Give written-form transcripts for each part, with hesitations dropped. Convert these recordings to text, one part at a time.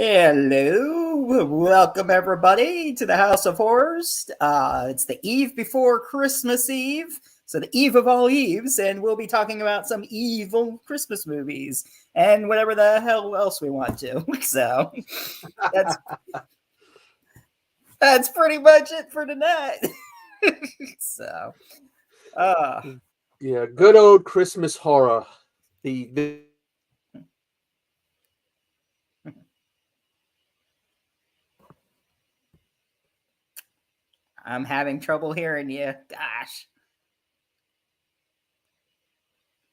Hello, welcome everybody to the House of Horrors. It's the eve before Christmas Eve, so the eve of all eves, and we'll be talking about some evil Christmas movies and whatever the hell else we want to. So that's that's pretty much it for tonight. so, uh, Yeah, good old Christmas horror. The I'm having trouble hearing you. Gosh,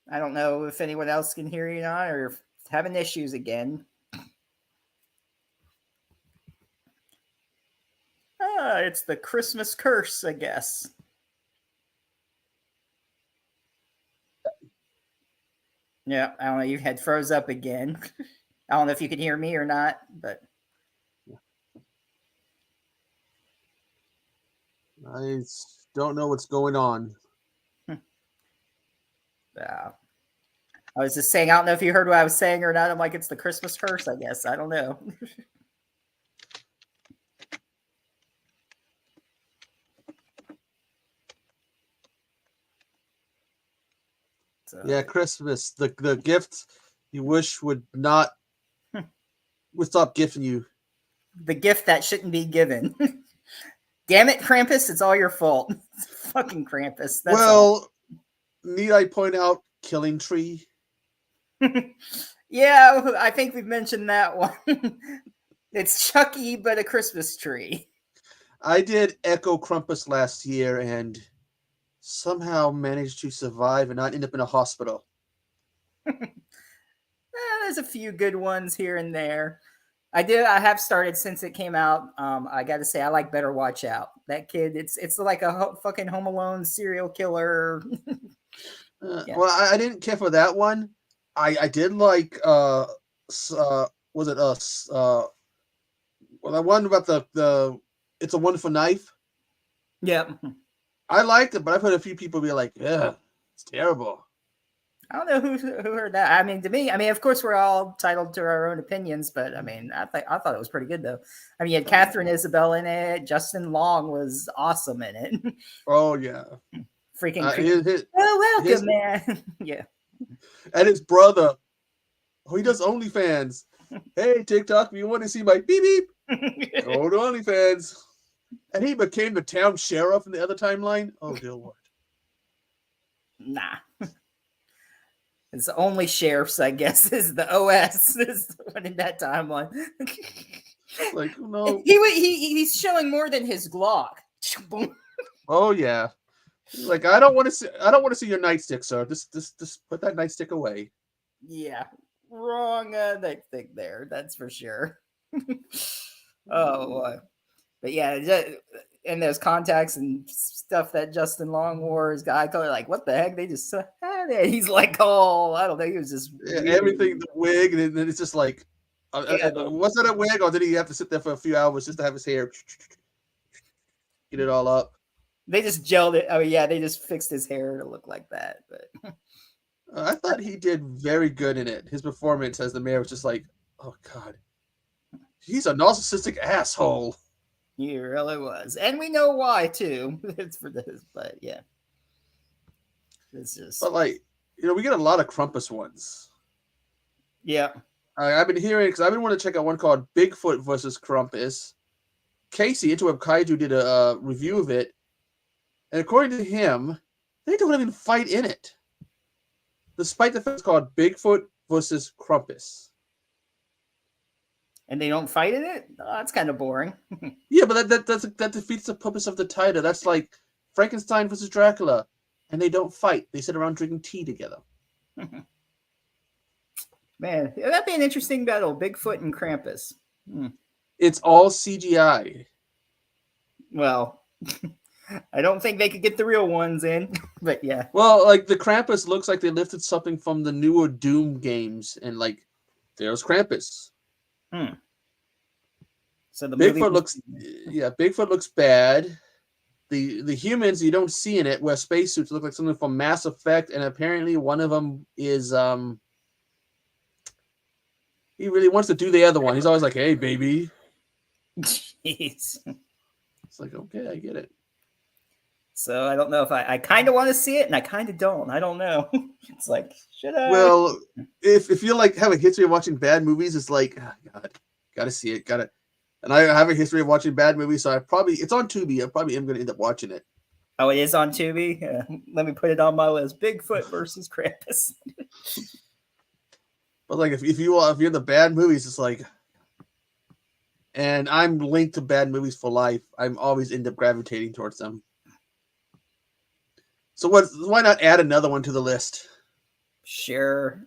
I don't know if anyone else can hear you now or if having issues again. It's the Christmas curse, I guess. Yeah, I don't know. Your head froze up again. I don't know if you can hear me or not, but I don't know what's going on. I was just saying, I don't know if you heard what I was saying or not. I'm like, it's the Christmas curse, I guess. I don't know. Yeah, Christmas. The gift you wish would not would stop gifting you. The gift that shouldn't be given. Damn it, Krampus! It's all your fault. It's fucking Krampus. That's all. Need I point out Killing Tree? Yeah, I think we've mentioned that one. It's Chucky, but a Christmas tree. I did Echo Krampus last year and somehow managed to survive and not end up in a hospital. There's a few good ones here and there. I have started since it came out. I got to say, I like Better Watch Out. That kid, it's like a fucking Home Alone serial killer. Yeah. Well, I didn't care for that one. I did like was it well, the one about the It's a Wonderful Knife. Yep. I liked it, but I've heard a few people be like, "Yeah, it's terrible." I don't know who heard that. I mean, to me, of course, we're all entitled to our own opinions, but I thought it was pretty good though. You had Catherine Isabel in it. Justin Long was awesome in it. Oh yeah, Freaking creepy. Welcome, man. Yeah. And his brother, he does OnlyFans. Hey TikTok, if you want to see my beep beep, go to OnlyFans. And he became the town sheriff in the other timeline. Oh dear Lord. Nah. It's only sheriffs, I guess, is the OS is the one in that timeline. Like no, he's showing more than his Glock. Oh yeah, like I don't want to see your nightstick, sir. Just put that nightstick away. Yeah, wrong nightstick there. That's for sure. Oh, but yeah, and those contacts and stuff that Justin Long wore, his guy color, like what the heck? They just had it. He's like, oh, I don't know. He was just everything, the wig, and then it's just like, was that a wig, or did he have to sit there for a few hours just to have his hair get it all up? They just gelled it. Oh yeah, they just fixed his hair to look like that. But I thought he did very good in it. His performance as the mayor was just like, oh god, he's a narcissistic asshole. He really was, and we know why too. It's for this, but yeah, it's just. But like, we get a lot of Krampus ones. Yeah, I've been hearing because I've been wanting to check out one called Bigfoot versus Krampus. Casey, Interweb Kaiju, did a review of it, and according to him, they don't even fight in it, despite the fact it's called Bigfoot versus Krampus. And they don't fight in it? Oh, that's kind of boring. Yeah, but that defeats the purpose of the title. That's like Frankenstein versus Dracula, and they don't fight. They sit around drinking tea together. Man, that'd be an interesting battle, Bigfoot and Krampus. It's all CGI. Well, I don't think they could get the real ones in, but yeah. Well, like the Krampus looks like they lifted something from the newer Doom games, and like there's Krampus. So the Bigfoot looks bad. The humans you don't see in it wear spacesuits look like something from Mass Effect, and apparently one of them is he really wants to do the other one. He's always like, "Hey, baby." Jeez. It's like, okay, I get it. So I don't know if I kind of want to see it, and I kind of don't. I don't know. It's like, should I? Well, if you like have a history of watching bad movies, it's like, oh, God, gotta see it, gotta. And I have a history of watching bad movies, so it's on Tubi. I probably am gonna end up watching it. Oh, it is on Tubi. Let me put it on my list. Bigfoot versus Krampus. But like, if you're in the bad movies, it's like, and I'm linked to bad movies for life. I'm always end up gravitating towards them. So why not add another one to the list? Sure.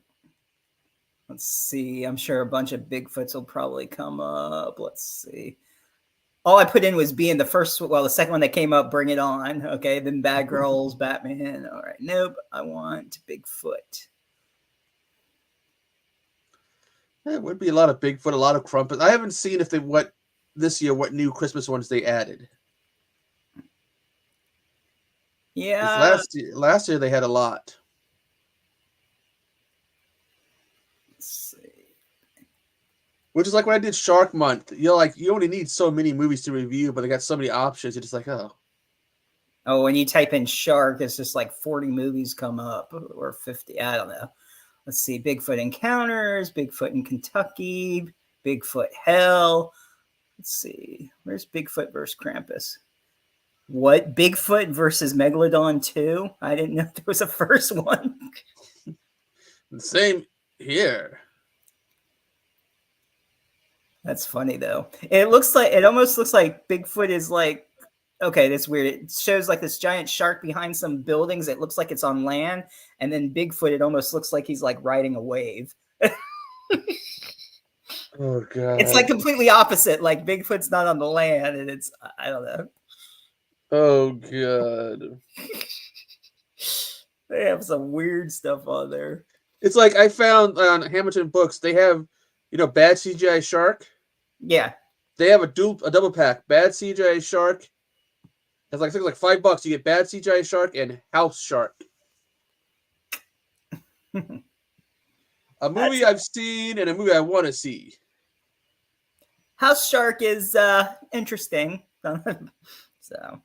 Let's see. I'm sure a bunch of Bigfoots will probably come up. Let's see. All I put in was being the second one that came up, Bring It On. Okay, then Bad Girls, Batman. All right, nope. I want Bigfoot. There would be a lot of Bigfoot, a lot of Krampus. I haven't seen what new Christmas ones they added. Yeah. Last year they had a lot. Let's see. Which is like when I did Shark Month. You're like, you only need so many movies to review, but they got so many options. You're just like, oh. Oh, when you type in shark, it's just like 40 movies come up, or 50. I don't know. Let's see. Bigfoot Encounters, Bigfoot in Kentucky, Bigfoot Hell. Let's see. Where's Bigfoot versus Krampus? What? Bigfoot versus Megalodon 2? I didn't know there was a first one. Same here. That's funny though. It almost looks like Bigfoot is like, okay, that's weird. It shows like this giant shark behind some buildings. It looks like it's on land, and then Bigfoot, it almost looks like he's like riding a wave. Oh God! It's like completely opposite. Like Bigfoot's not on the land, and I don't know. Oh God! They have some weird stuff on there. It's like I found on Hamilton Books. They have, bad CGI shark. Yeah. They have a double pack. Bad CGI shark. It's like $5. You get bad CGI shark and house shark. A movie I've seen and a movie I want to see. House Shark is interesting. So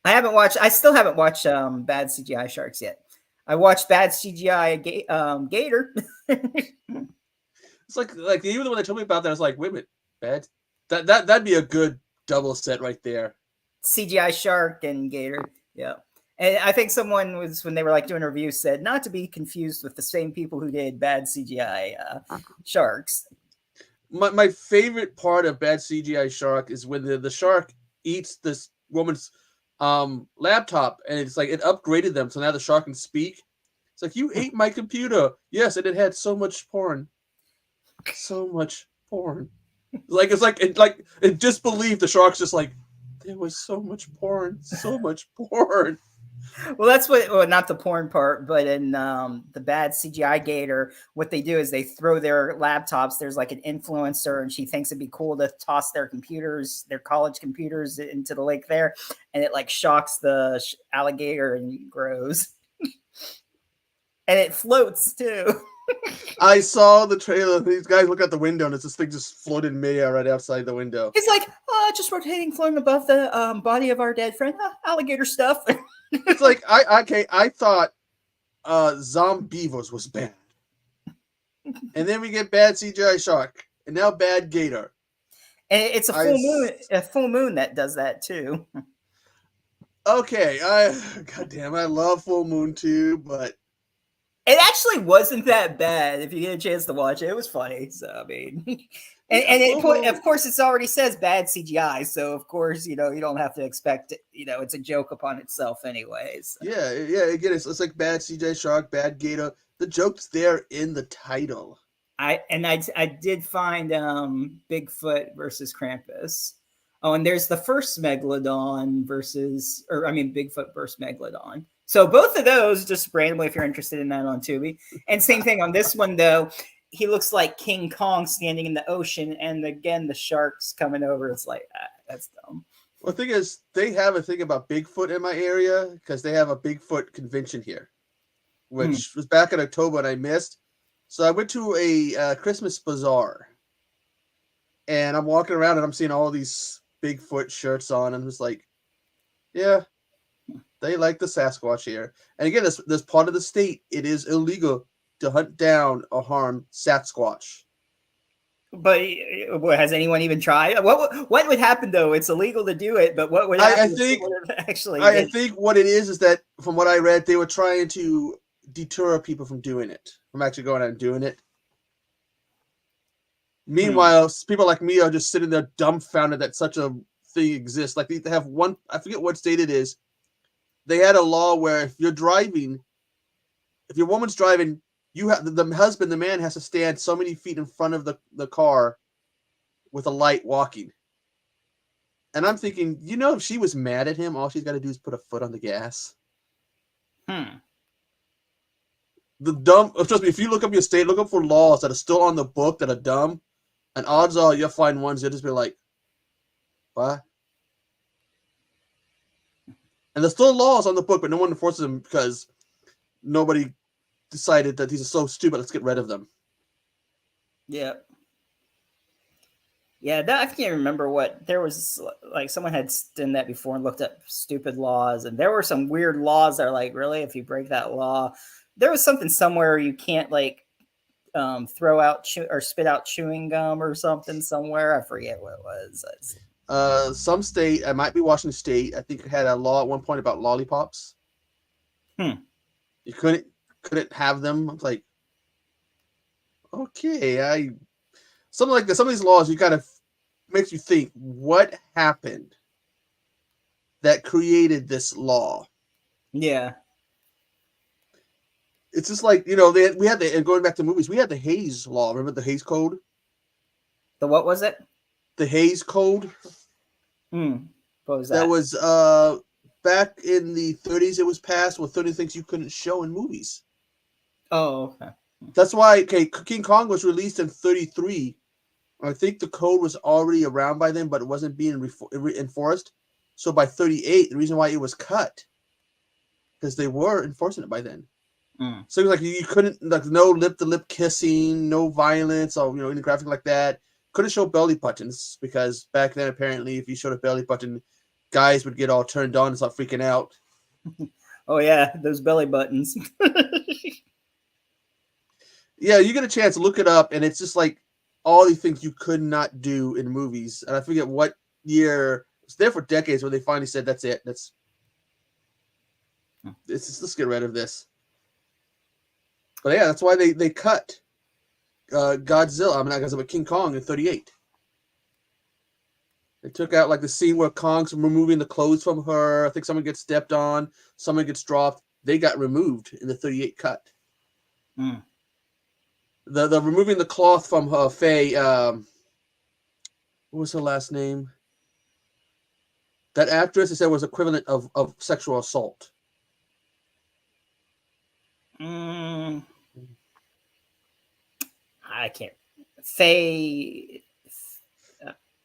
I still haven't watched Bad CGI Sharks yet. I watched Bad CGI Gator. It's like even the one that told me about that, I was like, wait a minute, bad. That'd be a good double set right there. CGI Shark and Gator. Yeah. And I think someone was, when they were like doing a review, said not to be confused with the same people who did Bad CGI Sharks. My favorite part of Bad CGI Shark is when the shark eats this woman's laptop, and it's like it upgraded them, so now the shark can speak. It's like, you ate my computer. Yes, and it had so much porn. So much porn. It's like in disbelief, the shark's just like, there was so much porn. So much porn. Well, that's not the porn part, but in the Bad CGI Gator, what they do is they throw their laptops. There's like an influencer, and she thinks it'd be cool to toss their college computers into the lake there, and it like shocks the alligator and grows. And it floats too. I saw the trailer. These guys look out the window, and it's this thing just floated in midair right outside the window. He's like, just rotating, floating above the body of our dead friend. Alligator stuff. It's like, I thought Zombievos was bad. And then we get Bad CGI Shark. And now Bad Gator. And it's a full moon that does that too. Okay, goddamn, I love Full Moon too, but it actually wasn't that bad. If you get a chance to watch it, it was funny. So I mean, of course, it already says bad CGI. So of course, you don't have to expect it. It's a joke upon itself, anyways. Yeah. Again, it's like Bad CGI Shark, Bad Gator. The joke's there in the title. I did find Bigfoot versus Krampus. Oh, and there's the first Bigfoot versus Megalodon. So both of those, just randomly, if you're interested in that, on Tubi. And same thing on this one, though. He looks like King Kong standing in the ocean, and again, the shark's coming over. It's like, that's dumb. Well, the thing is, they have a thing about Bigfoot in my area because they have a Bigfoot convention here, which was back in October and I missed. So I went to a Christmas bazaar, and I'm walking around and I'm seeing all these Bigfoot shirts on, and I'm just like, yeah, they like the Sasquatch here. And again, this part of the state, it is illegal to hunt down or harm Sasquatch. But has anyone even tried? What would happen though? It's illegal to do it, but what would happen if someone actually I did? think what it is that from what I read, they were trying to deter people from doing it, from actually going out and doing it. Meanwhile, people like me are just sitting there dumbfounded that such a thing exists. Like they have one, I forget what state it is. They had a law where if you're driving, if your woman's driving, you have the husband, the man has to stand so many feet in front of the car with a light walking. And I'm thinking, if she was mad at him, all she's got to do is put a foot on the gas. Trust me, if you look up your state, look up for laws that are still on the book that are dumb, and odds are you'll find ones that just be like, what? And there's still laws on the book, but no one enforces them because nobody decided that these are so stupid, let's get rid of them. Yeah. Yeah, I can't remember what there was. Like someone had done that before and looked up stupid laws, and there were some weird laws that are like, really, if you break that law, there was something somewhere you can't like throw out or spit out chewing gum or something somewhere. I forget what it was. Some state, it might be Washington State, I think it had a law at one point about lollipops. You couldn't have them. I was like, okay, something like this. Some of these laws, you kind of makes you think, what happened that created this law? Yeah. It's just like, we had and going back to movies, we had the Hays Law. Remember the Hays Code? The what was it? The Hays Code. What was that? That was back in the 30s. It was passed with 30 things you couldn't show in movies. Oh, okay. That's why King Kong was released in 33. I think the code was already around by then, but it wasn't being enforced. So by 38, the reason why it was cut, because they were enforcing it by then. So it was like you couldn't, like, no lip-to-lip kissing, no violence, or any graphic like that. Couldn't show belly buttons because back then apparently if you showed a belly button, guys would get all turned on and start freaking out. Oh yeah, those belly buttons. Yeah, you get a chance to look it up, and it's just like all these things you could not do in movies. And I forget what year. It's there for decades where they finally said, "That's it. Let's get rid of this." But yeah, that's why they cut Godzilla. I mean, not Godzilla, but King Kong in 38. They took out like the scene where Kong's removing the clothes from her. I think someone gets stepped on, someone gets dropped. They got removed in the 38 cut. The removing the cloth from her, Faye. What was her last name? That actress, they said, was equivalent of sexual assault. I can't. Faye.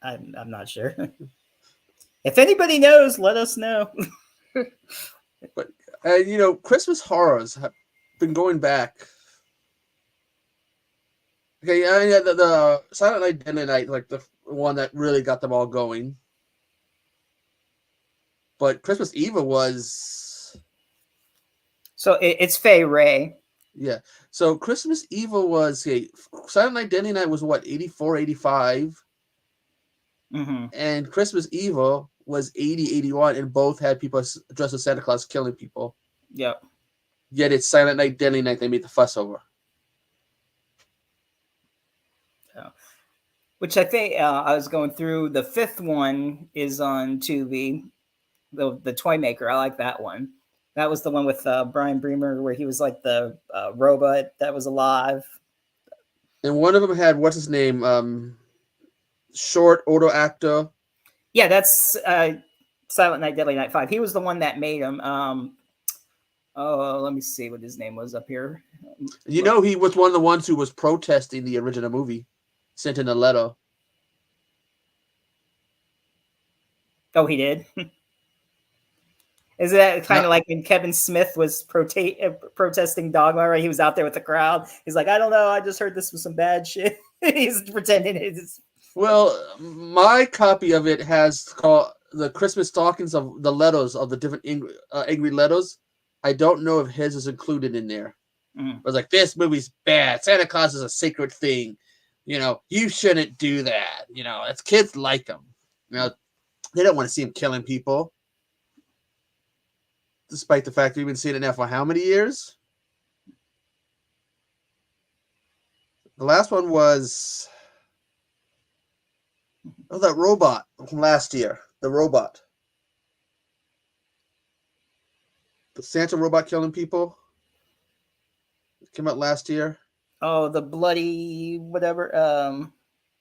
I'm not sure. If anybody knows, let us know. But Christmas horrors have been going back. Okay, yeah, the Silent Night, Deadly Night, like the one that really got them all going. But Christmas Evil was. So it's Faye Ray. Yeah. So Christmas Evil was Silent Night, Deadly Night was what, 84, 85? And Christmas Evil was 80, 81, and both had people dressed as Santa Claus killing people. Yep. Yet it's Silent Night, Deadly Night they made the fuss over. Which I think I was going through. The fifth one is on Tubi, the Toy Maker. I like that one. That was the one with Brian Bremer where he was like the robot that was alive. And one of them had, what's his name? Short, older actor. Yeah, that's Silent Night, Deadly Night 5. He was the one that made him. Let me see what his name was up here. He was one of the ones who was protesting the original movie. Sent in a letter. Oh, he did? Is that kind No. of like when Kevin Smith was protesting Dogma, right? He was out there with the crowd. He's like, I don't know. I just heard this was some bad shit. He's pretending it's. Well, my copy of it has called the Christmas stockings of the letters of the different angry letters. I don't know if his is included in there. Mm. It was like, this movie's bad. Santa Claus is a sacred thing. You know, you shouldn't do that. You know, it's kids like him. You know, they don't want to see him killing people. Despite the fact we've been seeing it now for how many years? The last one was that robot from last year. The robot. The Santa robot killing people. It came out last year. Oh, the bloody whatever.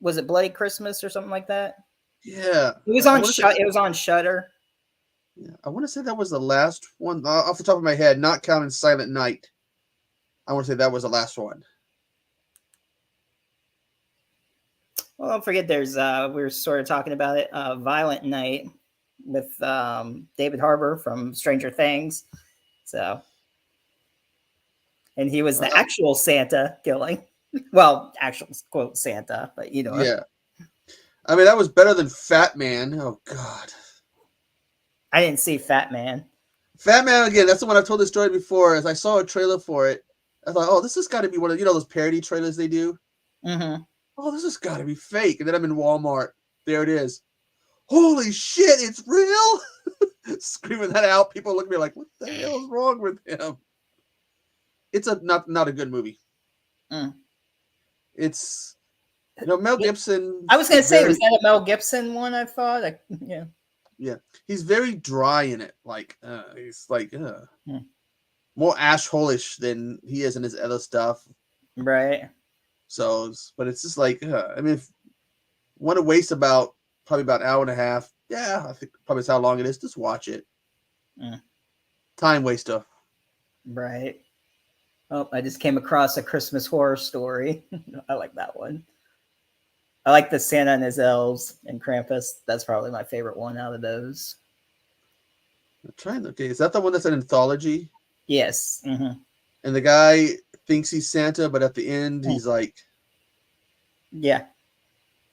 Was it Bloody Christmas or something like that? Yeah. It was on It was on Shudder. Yeah, I want to say that was the last one off the top of my head, not counting Silent Night. I want to say that was the last one. Well, don't forget, there's we were sort of talking about it. Violent Night with David Harbour from Stranger Things. So, and he was the actual Santa killing. Well, actual quote Santa, but you know. Yeah. I mean, that was better than Fat Man. Oh God. I didn't see Fat Man. Fat Man, again, that's the one I've told this story before. As I saw a trailer for it, I thought, oh, this has got to be one of, you know, those parody trailers they do. Mm-hmm. Oh, this has got to be fake. And then I'm in Walmart. There it is. Holy shit, it's real! Screaming that out. People look at me like, what the hell is wrong with him? It's not a good movie. Mm. It's, you know, Mel Gibson. I was going to say, was that a Mel Gibson one? I thought, yeah. Yeah, he's very dry in it. Like he's like more asshole-ish than he is in his other stuff. Right. So, but it's just like I mean, if you want to waste probably about an hour and a half. Yeah, I think probably that's how long it is. Just watch it. Time waster. Right. Oh, I just came across A Christmas Horror Story. I like that one. I like the Santa and his elves and Krampus. That's probably my favorite one out of those. I'm trying. Okay, is that the one that's an anthology? Yes. Mm-hmm. And the guy thinks he's Santa, but at the end he's like, yeah,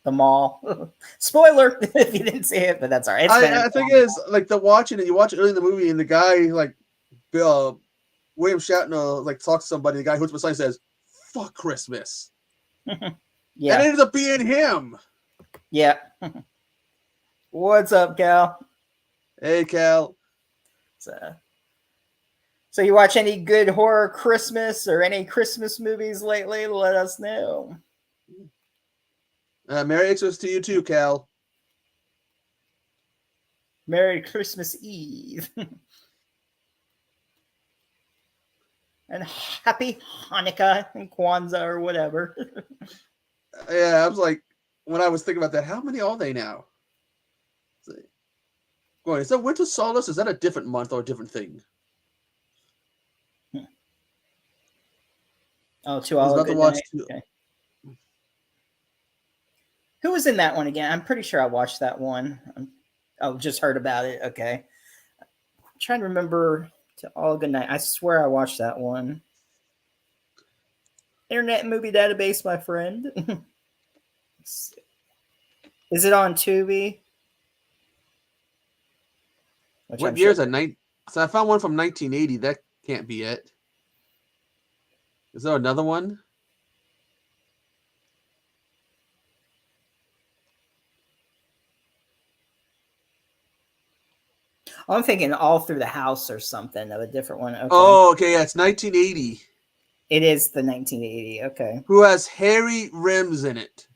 the mall. Spoiler if you didn't see it, but that's all right. I think it is like you watch it early in the movie, and the guy like William Shatner like talks to somebody. The guy who's beside says, "Fuck Christmas." Yeah. And it ends up being him. Yeah. What's up, Cal? Hey, Cal. So you watch any good horror Christmas or any Christmas movies lately? Let us know. Merry Xmas to you too, Cal. Merry Christmas Eve. And Happy Hanukkah and Kwanzaa or whatever. Yeah, I was like, when I was thinking about that, how many are they now? Going, is that Winter Solstice? Is that a different month or a different thing? Oh, To All a Good Night. Okay. Who was in that one again? I'm pretty sure I watched that one. Just heard about it. Okay. I'm trying to remember To All a Good Night. I swear I watched that one. Internet Movie Database, my friend. Is it on Tubi? What year is it? So I found one from 1980. That can't be it. Is there another one? I'm thinking All Through the House or something of a different one. Okay. Oh, okay. Yeah, it's 1980. It is the 1980. Okay. Who has Harry Rims in it?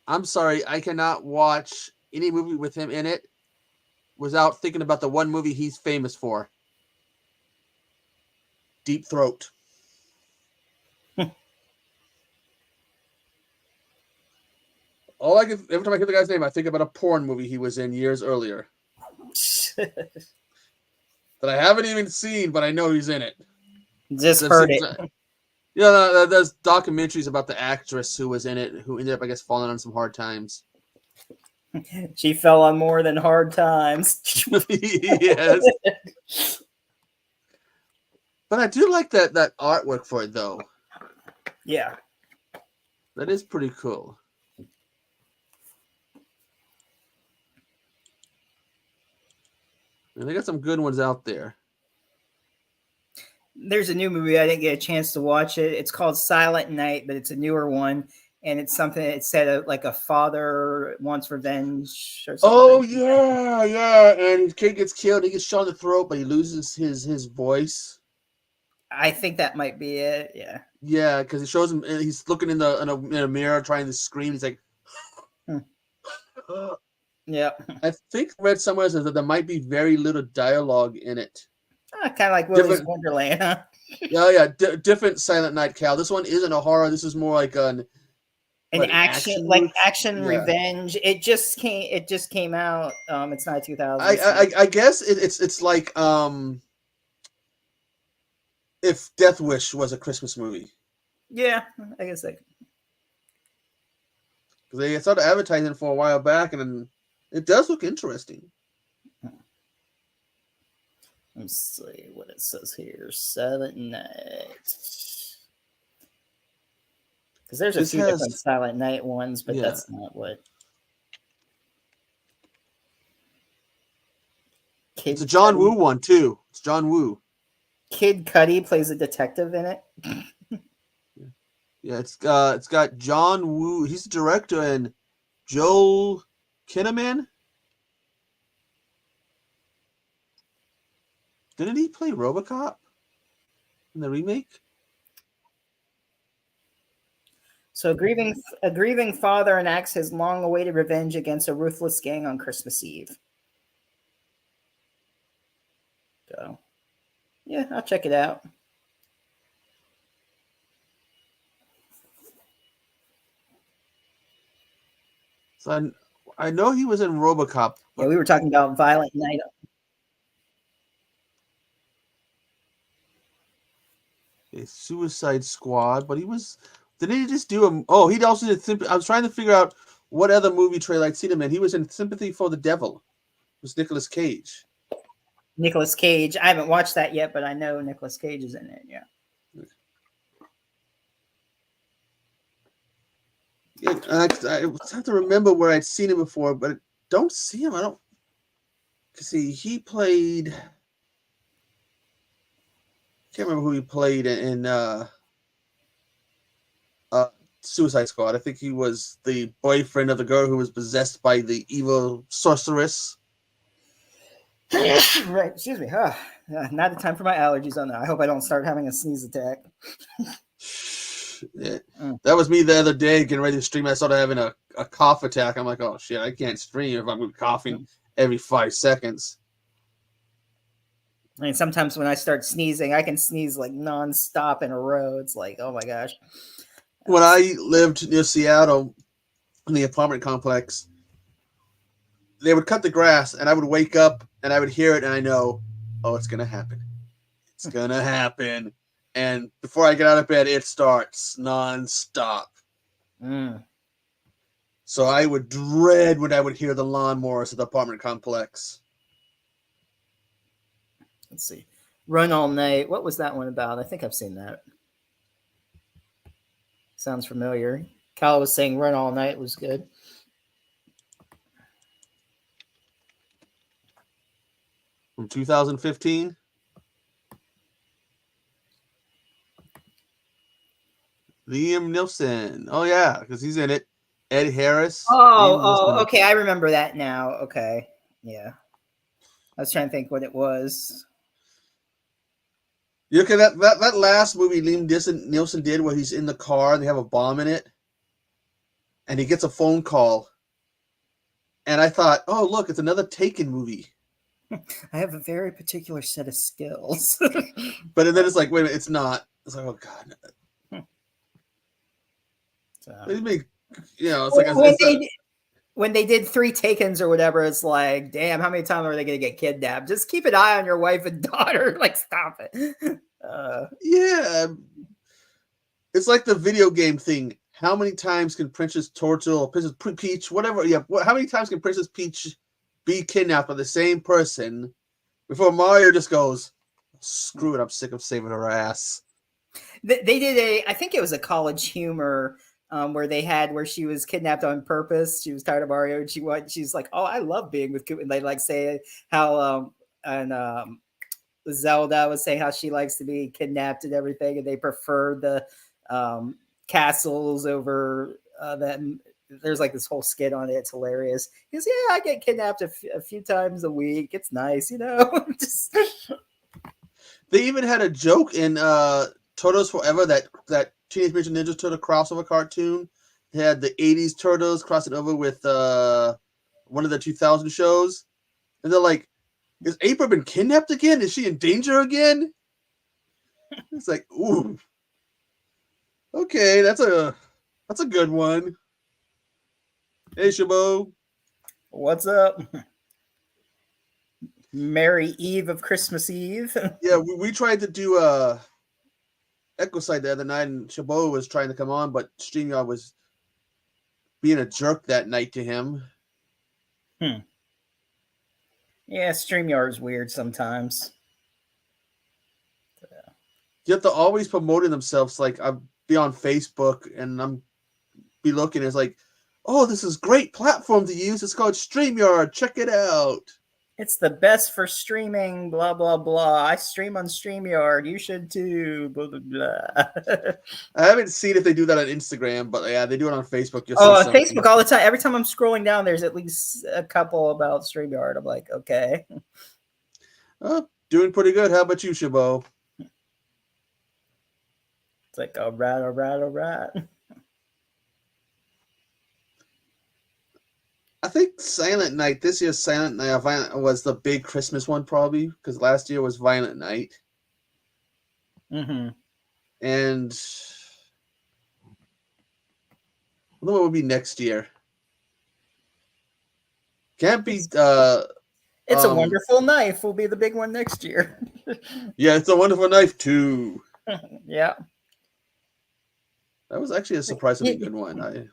I'm sorry, I cannot watch any movie with him in it without thinking about the one movie he's famous for. Deep Throat. Every time I hear the guy's name, I think about a porn movie he was in years earlier. That I haven't even seen, but I know he's in it. Just heard it. Yeah, there's documentaries about the actress who was in it, who ended up, I guess, falling on some hard times. She fell on more than hard times. Yes. But I do like that artwork for it, though. Yeah. That is pretty cool. And they got some good ones out there. There's a new movie. I didn't get a chance to watch it. It's called Silent Night, but it's a newer one. And it's something, it said like a father wants revenge or something. Oh, yeah. And his kid gets killed. He gets shot in the throat, but he loses his voice. I think that might be it. Yeah. Yeah, because it shows him, he's looking in a mirror trying to scream. He's like, Yeah. I think I read somewhere that there might be very little dialogue in it. Kind of like Willy's Wonderland, huh? Yeah. Different Silent Night, Cal. This one isn't a horror. This is more like an action movie? action Yeah. revenge. It just came out. It's not 2000. I guess it's like if Death Wish was a Christmas movie. Yeah, I guess like. They started advertising for a while back, and then it does look interesting. Let's see what it says here. Silent Night. Because there's a few different Silent Night ones, but that's not what. It's a John Woo one too. It's John Woo. Kid Cudi plays a detective in it. Yeah, it's got John Woo. He's the director, and Joel Kinnaman. Didn't he play RoboCop in the remake? So a grieving father enacts his long-awaited revenge against a ruthless gang on Christmas Eve. So, yeah, I'll check it out. So I know he was in RoboCop. Yeah, we were talking about Violent Night. A Suicide Squad, but didn't he just do a? Oh, he also did. I was trying to figure out what other movie trailer I'd seen him in. He was in Sympathy for the Devil. It was Nicolas Cage. Nicolas Cage. I haven't watched that yet, but I know Nicolas Cage is in it. Yeah. Yeah, I have to remember where I'd seen him before, but I don't see him. I don't. See, he played. Can't remember who he played in Suicide Squad. I think he was the boyfriend of the girl who was possessed by the evil sorceress. Right. Excuse me. Not the time for my allergies on that. I hope I don't start having a sneeze attack. Yeah. That was me the other day getting ready to stream. I started having a cough attack. I'm like, oh shit, I can't stream if I'm coughing every 5 seconds. I mean, sometimes when I start sneezing, I can sneeze like nonstop in a row. It's like, oh my gosh. When I lived near Seattle in the apartment complex, they would cut the grass and I would wake up and I would hear it and I know, oh, it's going to happen. It's going to happen. And before I get out of bed, it starts nonstop. So I would dread when I would hear the lawnmowers at the apartment complex. Let's see. Run All Night. What was that one about? I think I've seen that. Sounds familiar. Kyle was saying Run All Night was good. From 2015. Liam Neeson. Oh, yeah, because he's in it. Ed Harris. Okay. I remember that now. Okay. Yeah. I was trying to think what it was. You look at that last movie Liam Neeson did where he's in the car and they have a bomb in it. And he gets a phone call. And I thought, oh, look, it's another Taken movie. I have a very particular set of skills. But then it's like, wait a minute, it's not. It's like, oh, God. They make, it's like when they did 3 Takens or whatever, it's like, damn, how many times are they going to get kidnapped? Just keep an eye on your wife and daughter. Like, stop it. Yeah. It's like the video game thing. how many times can Princess Turtle or Princess Peach, whatever, how many times can Princess Peach be kidnapped by the same person before Mario just goes, screw it, I'm sick of saving her ass. They did I think it was a College Humor where she was kidnapped on purpose. She was tired of Mario, and she's like, "Oh, I love being with Koopa." And they like say how and Zelda would say how she likes to be kidnapped and everything, and they prefer the castles over them. There's like this whole skit on it. It's hilarious. He goes, "Yeah, I get kidnapped a few times a week. It's nice, you know." Just They even had a joke in Turtles Forever, that Teenage Mutant Ninja Turtle crossover cartoon. They had the 80s Turtles crossing over with one of the 2000 shows. And they're like, has April been kidnapped again? Is she in danger again? It's like, ooh. Okay, that's a good one. Hey, Shabo. what's up? Merry Eve of Christmas Eve. Yeah, we tried to do Echo Side the other night, and Shabo was trying to come on, but StreamYard was being a jerk that night to him. Yeah, StreamYard's weird sometimes. You have to always promoting themselves. Like, I'll be on Facebook and I'm be looking. It's like, oh, this is great platform to use. It's called StreamYard. Check it out. It's the best for streaming, blah, blah, blah. I stream on StreamYard. You should too, blah, blah, blah. I haven't seen if they do that on Instagram, but yeah, they do it on Facebook. On Facebook all the time. Every time I'm scrolling down, there's at least a couple about StreamYard. I'm like, okay. Doing pretty good. How about you, Shabo? It's like, all right, all right, all right. I think Silent Night, this year's Silent Night was the big Christmas one, probably, because last year was Violent Night. Mm-hmm. And I don't know what would be next year. Can't be. It's a Wonderful Knife will be the big one next year. Yeah, It's a Wonderful Knife too. Yeah. That was actually a surprisingly good one.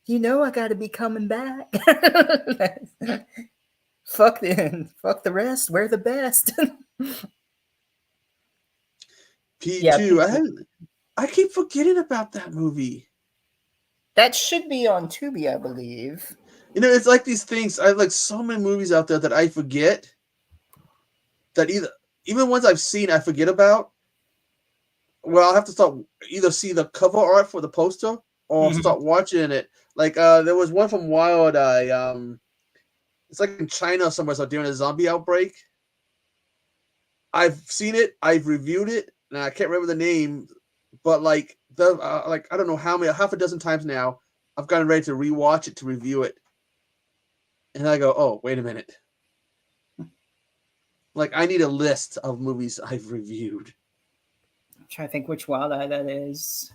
You know, I got to be coming back. Fuck the rest. We're the best. P2. Yeah, P2. I keep forgetting about that movie. That should be on Tubi, I believe. You know, it's like these things. I have like so many movies out there that I forget. That even ones I've seen, I forget about. Well, I'll have to either see the cover art for the poster or start watching it. Like there was one from Wild Eye. It's like in China somewhere, so during a zombie outbreak. I've seen it, I've reviewed it, and I can't remember the name, but like I don't know how many, half a dozen times now, I've gotten ready to rewatch it to review it, and I go, oh, wait a minute. Like, I need a list of movies I've reviewed. I'm trying to think which Wild Eye that is.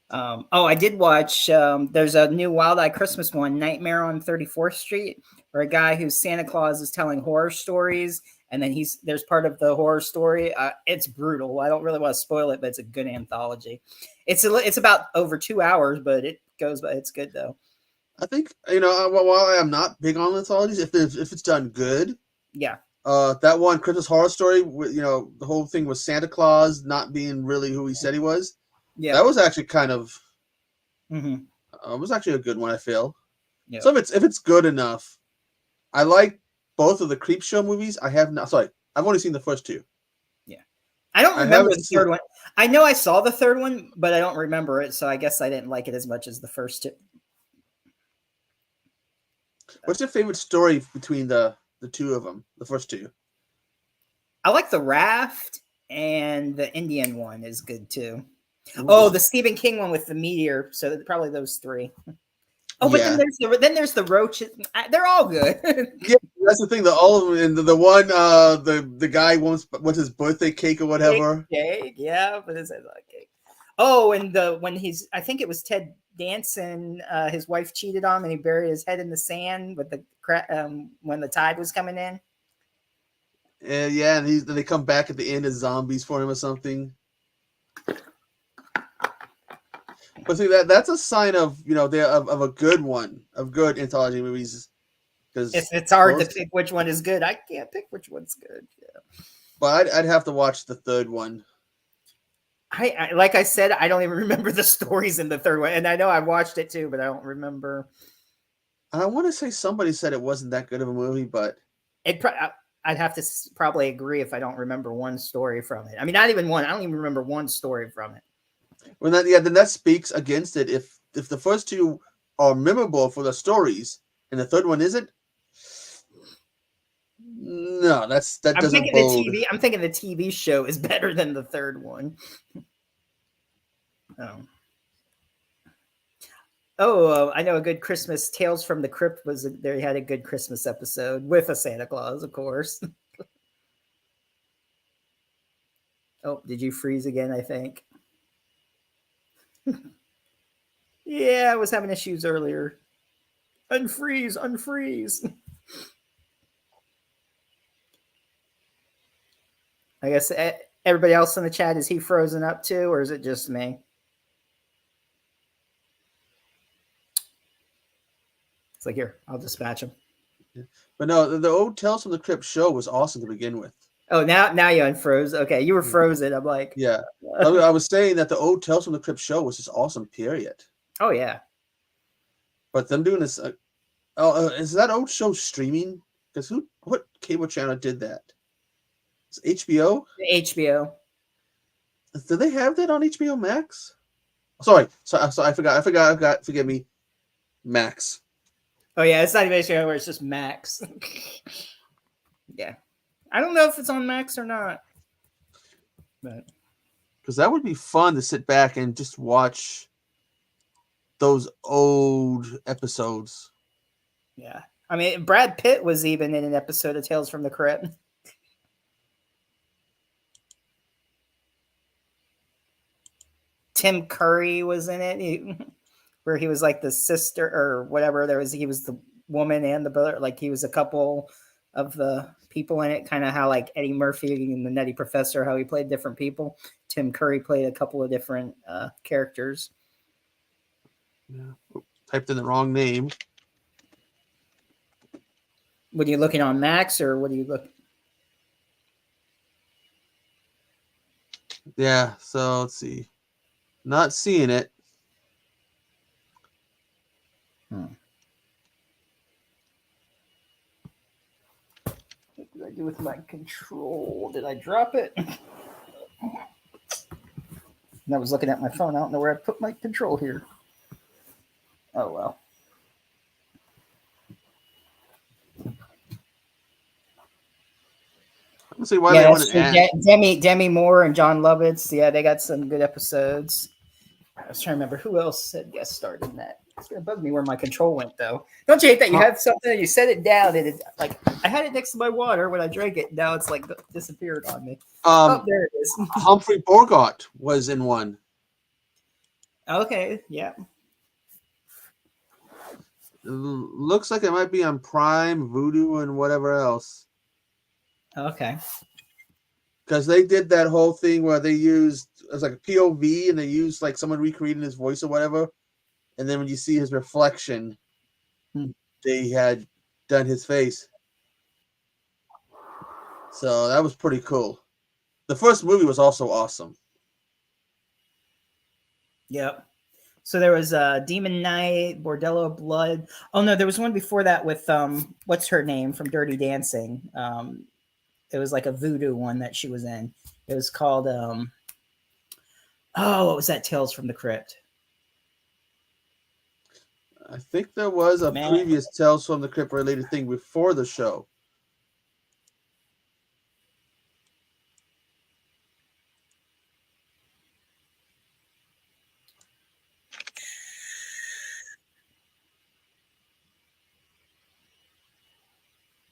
I did watch. There's a new Wild Eye Christmas one, Nightmare on 34th Street, where a guy who's Santa Claus is telling horror stories, and then there's part of the horror story. It's brutal. I don't really want to spoil it, but it's a good anthology. It's about over 2 hours, but it's good though. I think while I'm not big on anthologies, if it's done good, yeah. That one Christmas Horror Story, the whole thing was Santa Claus not being really who he said he was. Yeah, that was actually kind of. It was actually a good one, I feel. Yeah. So if it's good enough, I like both of the Creepshow movies. I've only seen the first two. Yeah, I don't remember the third one. I know I saw the third one, but I don't remember it. So I guess I didn't like it as much as the first two. What's your favorite story between the two of them, the first two? I like the Raft, and the Indian one is good too. Ooh. Oh, the Stephen King one with the meteor. So probably those three. Oh, but then there's the roaches. They're all good. Yeah, that's the thing. All of them, and the one, the guy wants his birthday cake or whatever. Cake, yeah, but it's like cake. Oh, and I think it was Ted Danson. His wife cheated on him, and he buried his head in the sand with when the tide was coming in. Yeah, and they come back at the end as zombies for him or something. But see that's a sign of of a good one of good anthology movies because It's hard to pick which one is good. I can't pick which one's good. Yeah. But I'd have to watch the third one. I like I said, I don't even remember the stories in the third one, and I know I watched it too, but I don't remember. And I want to say somebody said it wasn't that good of a movie, but I'd have to probably agree if I don't remember one story from it. I mean, not even one. I don't even remember one story from it. Well, then that speaks against it. If the first two are memorable for the stories and the third one isn't, no, that doesn't bode. I'm thinking the TV show is better than the third one. I know a good Christmas Tales from the Crypt was they had a good Christmas episode with a Santa Claus, of course. Oh, did you freeze again? I think. Yeah, I was having issues earlier. Unfreeze, unfreeze. I guess everybody else in the chat, is he frozen up too, or is it just me? It's like, here, I'll dispatch him. But no, the old Tales from the Crypt show was awesome to begin with. Oh, now you unfroze. Okay, you were frozen. I'm like, yeah. I was saying that the old Tales from the Crypt show was just awesome. Period. Oh yeah. But them doing this. Is that old show streaming? Because what cable channel did that? It's HBO. HBO. Do they have that on HBO Max? Sorry, so I forgot. Forgive me, Max. Oh yeah, it's not even HBO where it's just Max. Yeah, I don't know if it's on Max or not, but because that would be fun to sit back and just watch those old episodes. Yeah, I mean, Brad Pitt was even in an episode of Tales from the Crypt. Tim Curry was in it, where he was like the sister or whatever. He was the woman and the brother. Like he was a couple of the people in it. Kind of how like Eddie Murphy and the Nutty Professor, how he played different people. Tim Curry played a couple of different characters. Yeah, typed in the wrong name. What are you looking on Max, or what are you looking? Yeah, so let's see. Not seeing it. What did I do with my control? Did I drop it? And I was looking at my phone. I don't know where I put my control here. Oh well. Let's see why they want to add. Demi Moore and John Lovitz. Yeah, they got some good episodes. I was trying to remember who else said guest starred in that. It's gonna bug me where my control went though. Don't you hate that you have something and you set it down and it's like I had it next to my water when I drank it. Now it's like disappeared on me. Oh, there it is. Humphrey Bogart was in one. Okay, yeah. It looks like it might be on Prime, Vudu, and whatever else. Okay. Because they did that whole thing where they used it's like a POV and they used like someone recreating his voice or whatever. And then when you see his reflection, they had done his face. So that was pretty cool. The first movie was also awesome. Yep. So there was Demon Knight, Bordello of Blood. Oh no, there was one before that with what's her name from Dirty Dancing. It was like a voodoo one that she was in. It was called what was that? Tales from the Crypt. I think there was a previous Tales from the Crypt related thing before the show.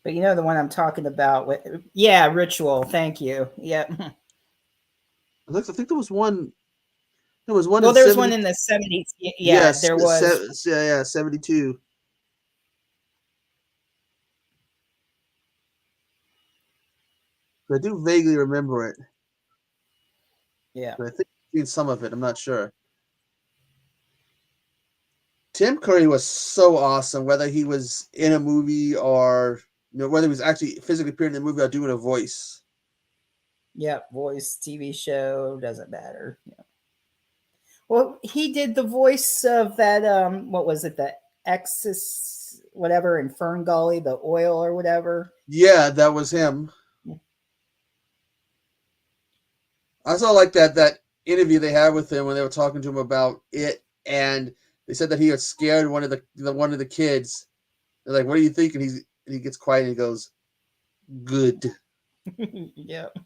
But you know the one I'm talking about with Ritual. Thank you. Yep. I think there was one. There was one. Well, there was one in the 70s. Yeah, yes, there was. 72. I do vaguely remember it. Yeah. But I think I've seen some of it. I'm not sure. Tim Curry was so awesome, whether he was in a movie or whether he was actually physically appearing in the movie or doing a voice. Yep, voice, TV show, doesn't matter. Yeah. Well, he did the voice of that. What was it? The Exis, whatever, in Fern Gully, the oil or whatever. Yeah, that was him. I saw like that interview they had with him when they were talking to him about it, and they said that he had scared one of the kids. They're like, "What do you think?" And he gets quiet and he goes, "Good." Yep.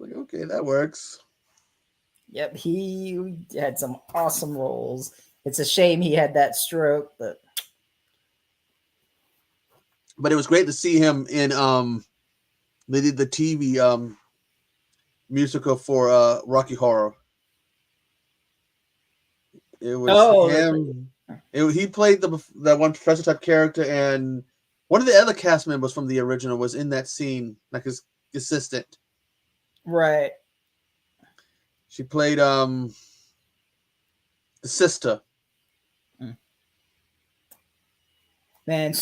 Like, okay, that works. Yep, he had some awesome roles. It's a shame he had that stroke, but it was great to see him in they did the TV musical for Rocky Horror. It was him. He played that one professor type character, and one of the other cast members from the original was in that scene, like his assistant. Right. She played the sister. Man,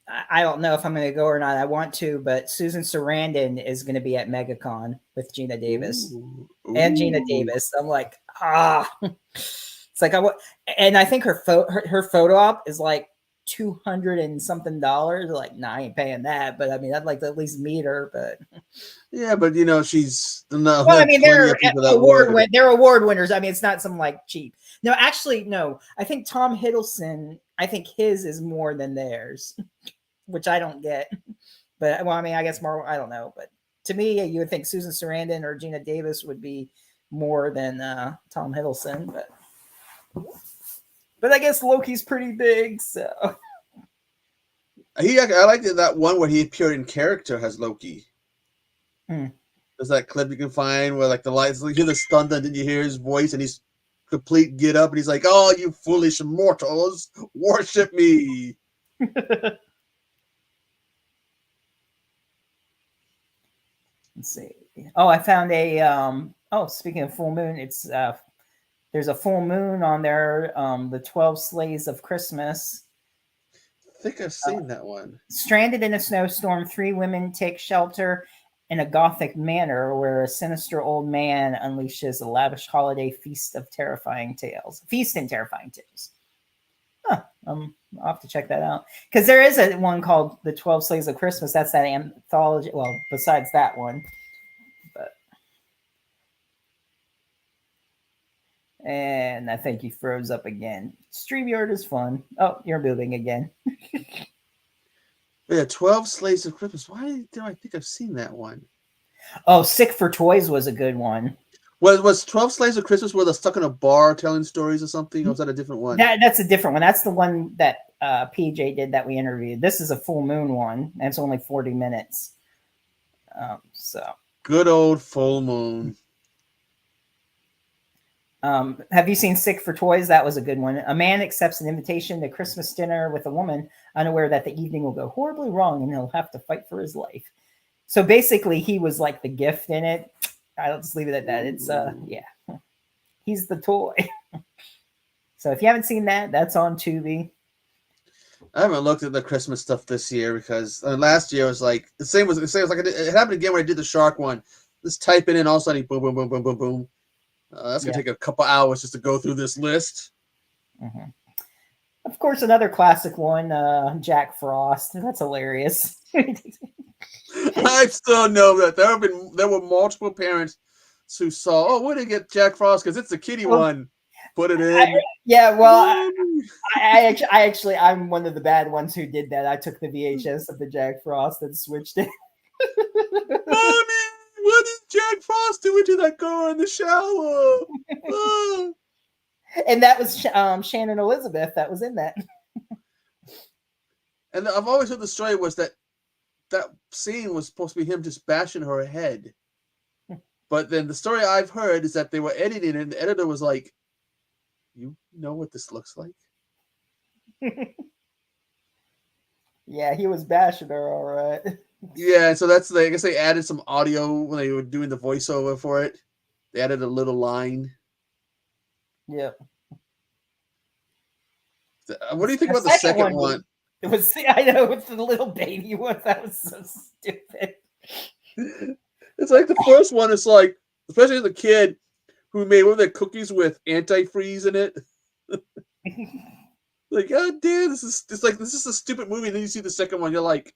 I don't know if I'm going to go or not. I want to, but Susan Sarandon is going to be at MegaCon with Gina Davis. Ooh. And Gina Davis. I'm like, it's like and I think her photo op is like $200 and something. Like, nah, I ain't paying that, but I mean, I'd like to at least meet her. But yeah, but she's well, I mean, they're award winners. I mean, it's not some like cheap. No, actually, no. I think Tom Hiddleston. I think his is more than theirs, which I don't get. But well, I mean, I guess more. I don't know, but to me, you would think Susan Sarandon or Gina Davis would be more than Tom Hiddleston, but I guess Loki's pretty big, so. I like that one where he appeared in character as Loki. There's that clip you can find where like the lights, you hear the thunder, and then you hear his voice, and he's complete get up, and he's like, "Oh, you foolish mortals, worship me." Let's see. Oh, I found a speaking of full moon, it's there's a full moon on there, the 12 Slaves of Christmas. I think I've seen that one. Stranded in a snowstorm, 3 women take shelter in a Gothic manor where a sinister old man unleashes a lavish holiday feast and terrifying tales. Huh. I'll have to check that out. Because there is one called The 12 Slaves of Christmas. That's that anthology. Well, besides that one. And I think he froze up again. StreamYard is fun. Oh, you're moving again. Yeah, 12 Slaves of Christmas. Why do I think I've seen that one? Oh, Sick for Toys was a good one. Was 12 Slaves of Christmas where they're stuck in a bar telling stories or something? Or was that a different one? That's a different one. That's the one that PJ did that we interviewed. This is a full moon one, and it's only 40 minutes. So good old full moon. Have you seen Sick for Toys? That was a good one. A man accepts an invitation to Christmas dinner with a woman, unaware that the evening will go horribly wrong and he'll have to fight for his life. So basically, he was like the gift in it. I'll just leave it at that. It's yeah, he's the toy. So if you haven't seen that, that's on Tubi. I haven't looked at the Christmas stuff this year because last year was like the same. Was like it happened again when I did the shark one. Just type it in, all of a sudden, boom, boom, boom, boom, boom, boom. That's gonna take a couple hours just to go through this list. Mm-hmm. Of course, another classic one, Jack Frost. That's hilarious. I still know that there were multiple parents who saw, oh, where did they get Jack Frost? Because it's the kiddie one. Put it in. I'm one of the bad ones who did that. I took the VHS of the Jack Frost and switched it. Mommy, what did Jack Frost do to that girl in the shower? Oh. And that was Shannon Elizabeth that was in that. And I've always heard the story was that scene was supposed to be him just bashing her head. But then the story I've heard is that they were editing it, and the editor was like, you know what this looks like? Yeah, he was bashing her, all right. Yeah, so I guess they added some audio when they were doing the voiceover for it. They added a little line. Yep. What do you think about the second one? It was, I know, with the little baby one. That was so stupid. It's like the first one is like, especially as a kid who made one of their cookies with antifreeze in it. Like, oh, dude, this is a stupid movie. And then you see the second one, you're like,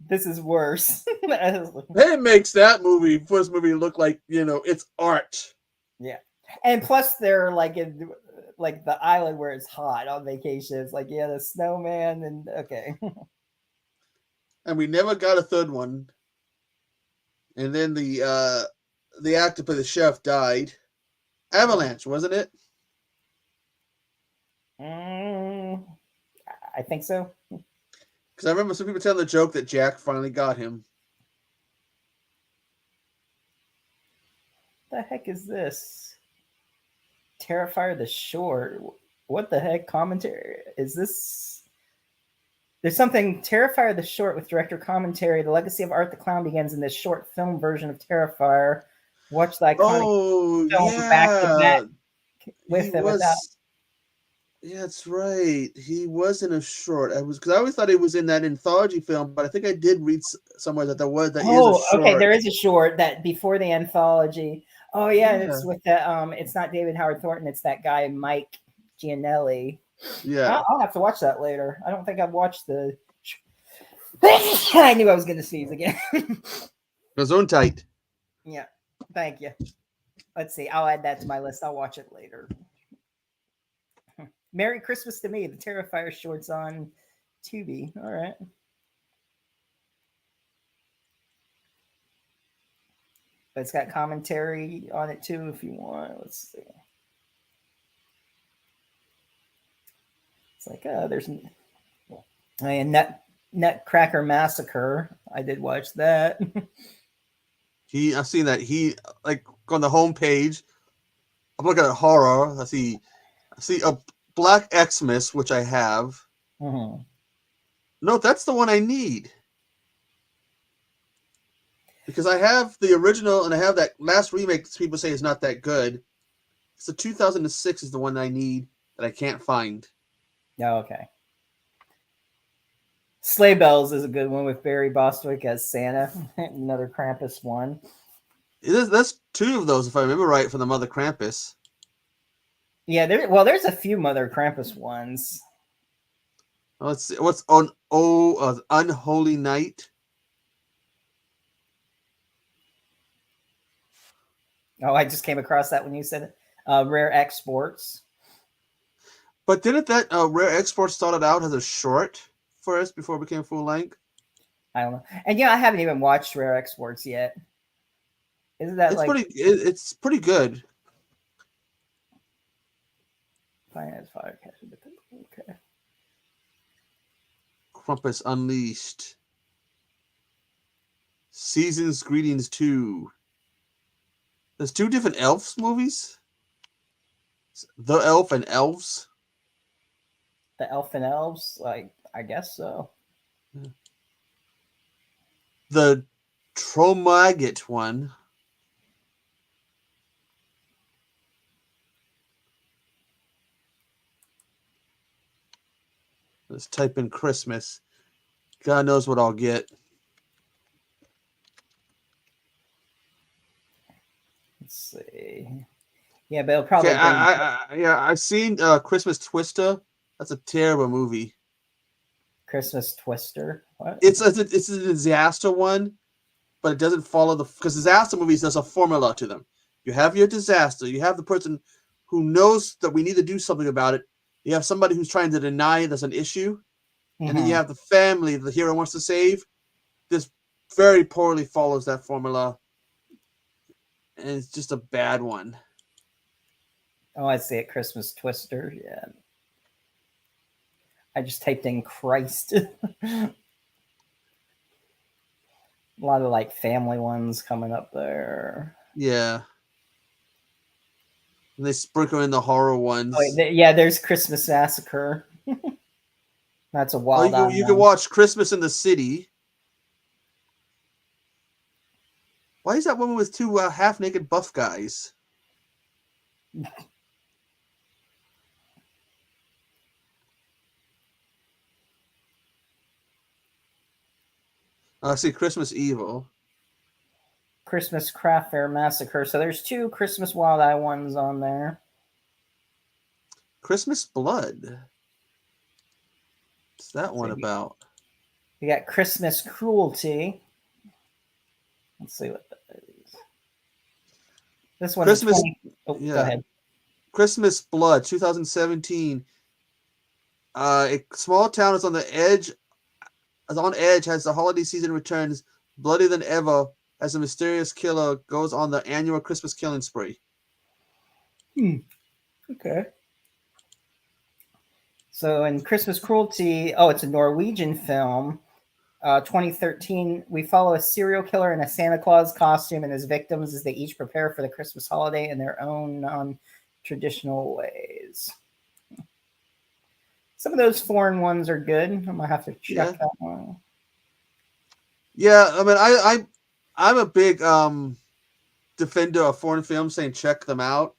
this is worse. It makes that first movie look like, it's art. Yeah, and plus they're like in like the island where it's hot on vacation. It's like, yeah, the snowman, and okay. And we never got a third one. And then the actor for the chef died. Avalanche, wasn't it? I think so. Because I remember some people telling the joke that Jack finally got him. The heck is this? Terrifier the Short. What the heck commentary is this? There's something. Terrifier the Short with director commentary. The legacy of Art the Clown begins in this short film version of Terrifier. Watch the iconic film back to back with and without. Yeah, that's right. He was in a short. Because I always thought he was in that anthology film, but I think I did read somewhere that is a short. Okay, there is a short that before the anthology. Oh yeah, it's with the it's not David Howard Thornton, it's that guy Mike Gianelli. Yeah. I'll have to watch that later. I don't think I've watched the I knew I was gonna sneeze again. Gesundheit. Yeah. Thank you. Let's see. I'll add that to my list. I'll watch it later. Merry Christmas to Me, the Terrifier shorts on Tubi. All right. But it's got commentary on it too if you want. Let's see. It's like, there's Nutcracker Massacre. I did watch that. I've seen that. He, like, on the homepage, I'm looking at horror. I see a Black Xmas, which I have. Mm-hmm. No, that's the one I need. Because I have the original and I have that last remake that people say is not that good. It's the 2006 is the one I need that I can't find. Oh, okay. Sleigh Bells is a good one with Barry Bostwick as Santa. Another Krampus one. That's two of those, if I remember right, from the Mother Krampus. Yeah, there's a few Mother Krampus ones. Let's see. What's on Unholy Night? Oh, I just came across that when you said it. Rare Exports. But didn't that Rare Exports started out as a short first before it became full length? I don't know. And I haven't even watched Rare Exports yet. Isn't that it's pretty good. Finance Podcast. Okay. Krampus Unleashed. Season's Greetings 2. There's two different Elves movies? The Elf and Elves? The Elf and Elves? I guess so. The Tromagit one. Let's type in Christmas. God knows what I'll get. Let's see. Yeah, but it'll probably. Okay, I've seen Christmas Twister. That's a terrible movie. Christmas Twister. What? It's a disaster one, but it doesn't follow because disaster movies, there's a formula to them. You have your disaster. You have the person who knows that we need to do something about it. You have somebody who's trying to deny there's an issue. Mm-hmm. And then you have the family the hero wants to save. This very poorly follows that formula. And it's just a bad one. Oh, I see it. Christmas Twister. Yeah. I just typed in Christ. A lot of family ones coming up there. Yeah. And they sprinkle in the horror ones. Oh, there's Christmas Massacre. That's a wild. You can watch Christmas in the City. Why is that woman with two half-naked buff guys? I see Christmas Evil. Christmas Craft Fair Massacre. So there's 2 Christmas Wild Eye ones on there. Christmas Blood. What's that one about? We got Christmas Cruelty. Let's see what that is. This one Christmas. 20... Oh, yeah. Go ahead. Christmas Blood, 2017. A small town is on the edge. Is on edge as the holiday season returns, bloodier than ever, as a mysterious killer goes on the annual Christmas killing spree. Okay. So in Christmas Cruelty, it's a Norwegian film. 2013, we follow a serial killer in a Santa Claus costume and his victims as they each prepare for the Christmas holiday in their own non-traditional ways. Some of those foreign ones are good. I'm gonna have to check that one. Yeah, I mean, I'm a big defender of foreign films, saying check them out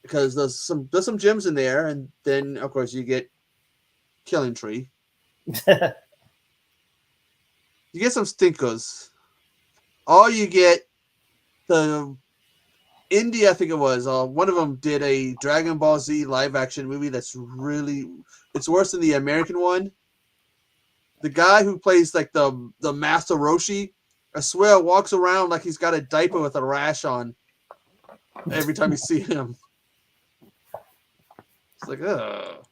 because there's some gems in there, and then of course you get Killing Tree. You get some stinkers. Or you get the India, I think it was. One of them did a Dragon Ball Z live action movie that's it's worse than the American one. The guy who plays like the Master Roshi, I swear, walks around like he's got a diaper with a rash on every time you see him. It's like, ugh.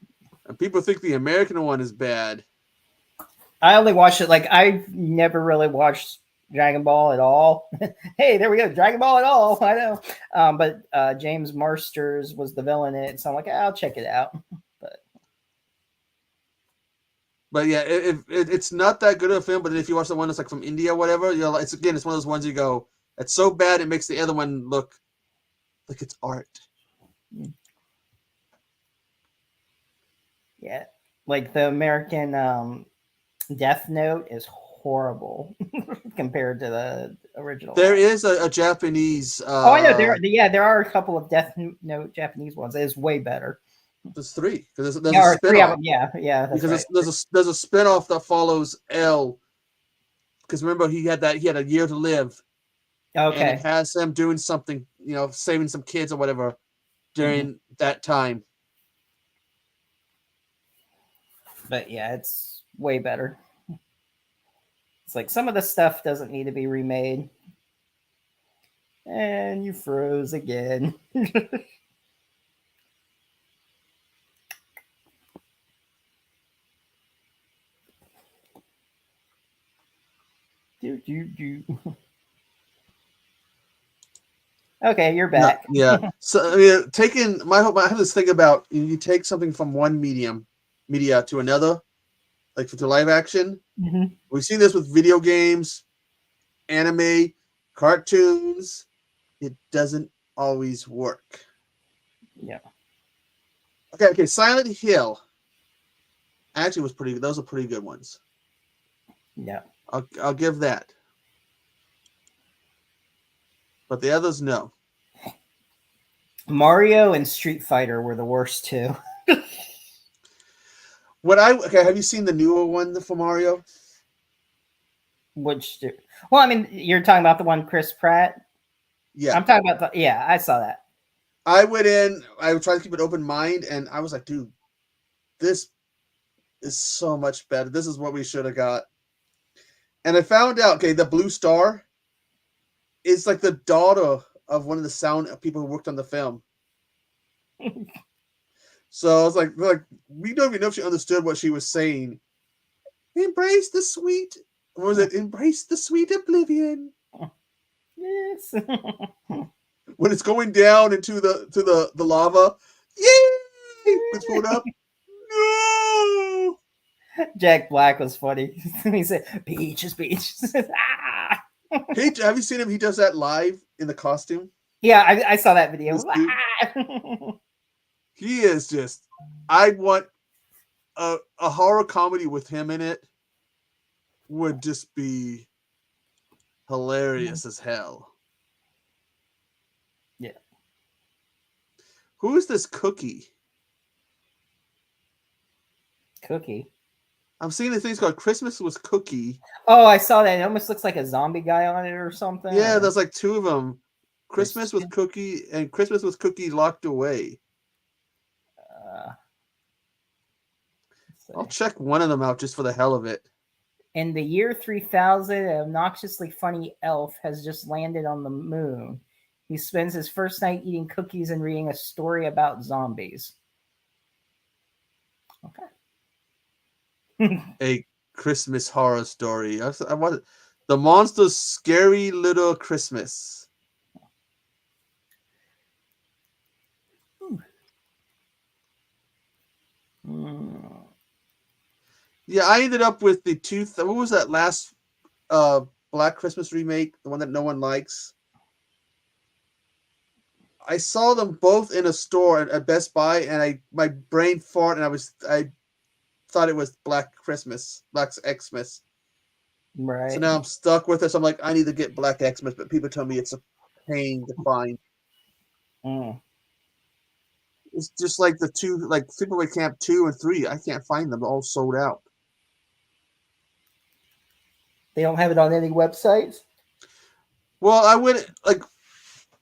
And people think the American one is bad. I only watched it, I've never really watched Dragon Ball at all. Hey, there we go. Dragon Ball at all. I know. But James Marsters was the villain in it. So I'm like, I'll check it out. But yeah, it's not that good of a film. But if you watch the one that's like from India, or whatever, it's one of those ones you go, it's so bad it makes the other one look like it's art. Yeah, like the American Death Note is horrible compared to the original. There is a Japanese. I know there are a couple of Death Note Japanese ones. It's way better. There's 3 because there's a spin-off. 3 of them. Yeah. Because right. there's a spin-off that follows L. Because remember he had a year to live. Okay. And it has him doing something, saving some kids or whatever during that time. But yeah, it's way better. It's like some of the stuff doesn't need to be remade. And you froze again. Okay, you're back. No, yeah. So I mean, I have this thing about you take something from one media to another, like to live action. We've seen this with video games, anime, cartoons. It doesn't always work. Yeah. Okay. Silent Hill actually was pretty. Those are pretty good ones. Yeah. I'll give that. But the others, no. Mario and Street Fighter were the worst too. Have you seen the newer one for Mario? Well, I mean, you're talking about the one Chris Pratt? Yeah. I'm talking about I saw that. I went in, I would try to keep an open mind, and I was like, dude, this is so much better. This is what we should have got. And I found out, the Blue Star is like the daughter of one of the sound people who worked on the film. So I was like, we don't even know if she understood what she was saying. Embrace the sweet. What was it? Embrace the sweet oblivion. Yes. When it's going down into the lava, yay! It's pulled up. No. Jack Black was funny. He said, "Peaches, peaches." Hey, have you seen him? He does that live in the costume. Yeah, I saw that video. He is just. I want a horror comedy with him in it. Would just be hilarious as hell. Yeah. Who is this Cookie? Cookie. I'm seeing the things called Christmas with Cookie. Oh, I saw that. It almost looks like a zombie guy on it or something. Yeah, or- there's like two of them. There's Christmas two. with Cookie and Christmas with Cookie Locked Away. Let's I'll see. check one of them out just for the hell of it. In the year 3000, an obnoxiously funny elf has just landed on the moon. He spends his first night eating cookies and reading a story about zombies. Okay. A Christmas horror story. I want The Monster's Scary Little Christmas. Mm. Yeah, I ended up with the what was that last Black Christmas remake, the one that no one likes? I saw them both in a store at Best Buy, and my brain farted, and I thought it was Black Xmas. Right. So now I'm stuck with it. So I'm like, I need to get Black Xmas, but people tell me it's a pain to find. Mm. It's just like the two, like Sleepaway Camp 2 and 3. I can't find them; they're all sold out. They don't have it on any websites? Well, I went like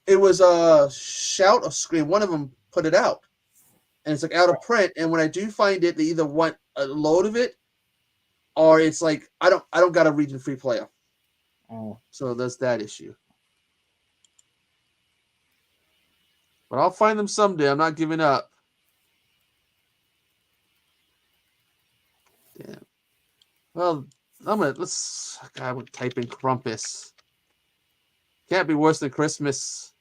it was a Shout or Scream. One of them put it out, and it's like out of print. And when I do find it, they either want a load of it, or it's like I don't got a region free player. Oh. So there's that issue. But I'll find them someday. I'm not giving up. Damn. Well, I would type in Krampus. Can't be worse than Christmas.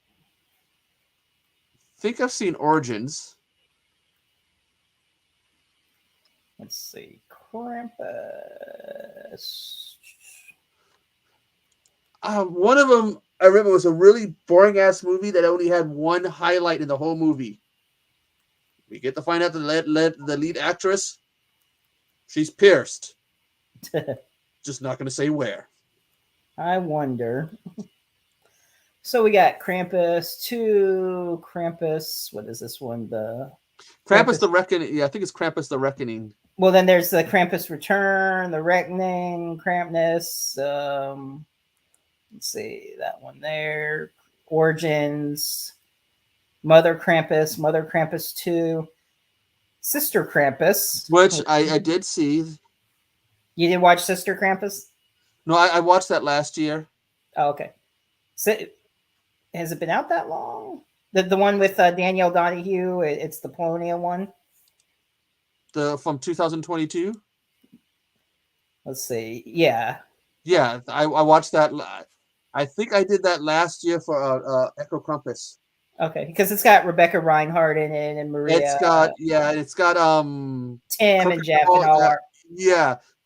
I think I've seen Origins. Let's see. Krampus. One of them, I remember, was a really boring ass movie that only had one highlight in the whole movie. We get to find out the lead actress. She's pierced. Just not going to say where. I wonder. So we got Krampus 2, Krampus. What is this one? The Krampus the Reckoning. Yeah, I think it's Krampus the Reckoning. Well, then there's the Krampus Return, the Reckoning, Krampus. Let's see that one there. Origins, Mother Krampus 2, Sister Krampus. Which I did see. You did watch Sister Krampus? No, I watched that last year. Oh, okay. So, has it been out that long? The one with Danielle Donahue, it's the Polonia one? From 2022? Let's see. Yeah. Yeah, I watched that. I think I did that last year for Echo Krampus. Okay, because it's got Rebecca Reinhardt in it and Maria. It's got Tim and Jeff and all our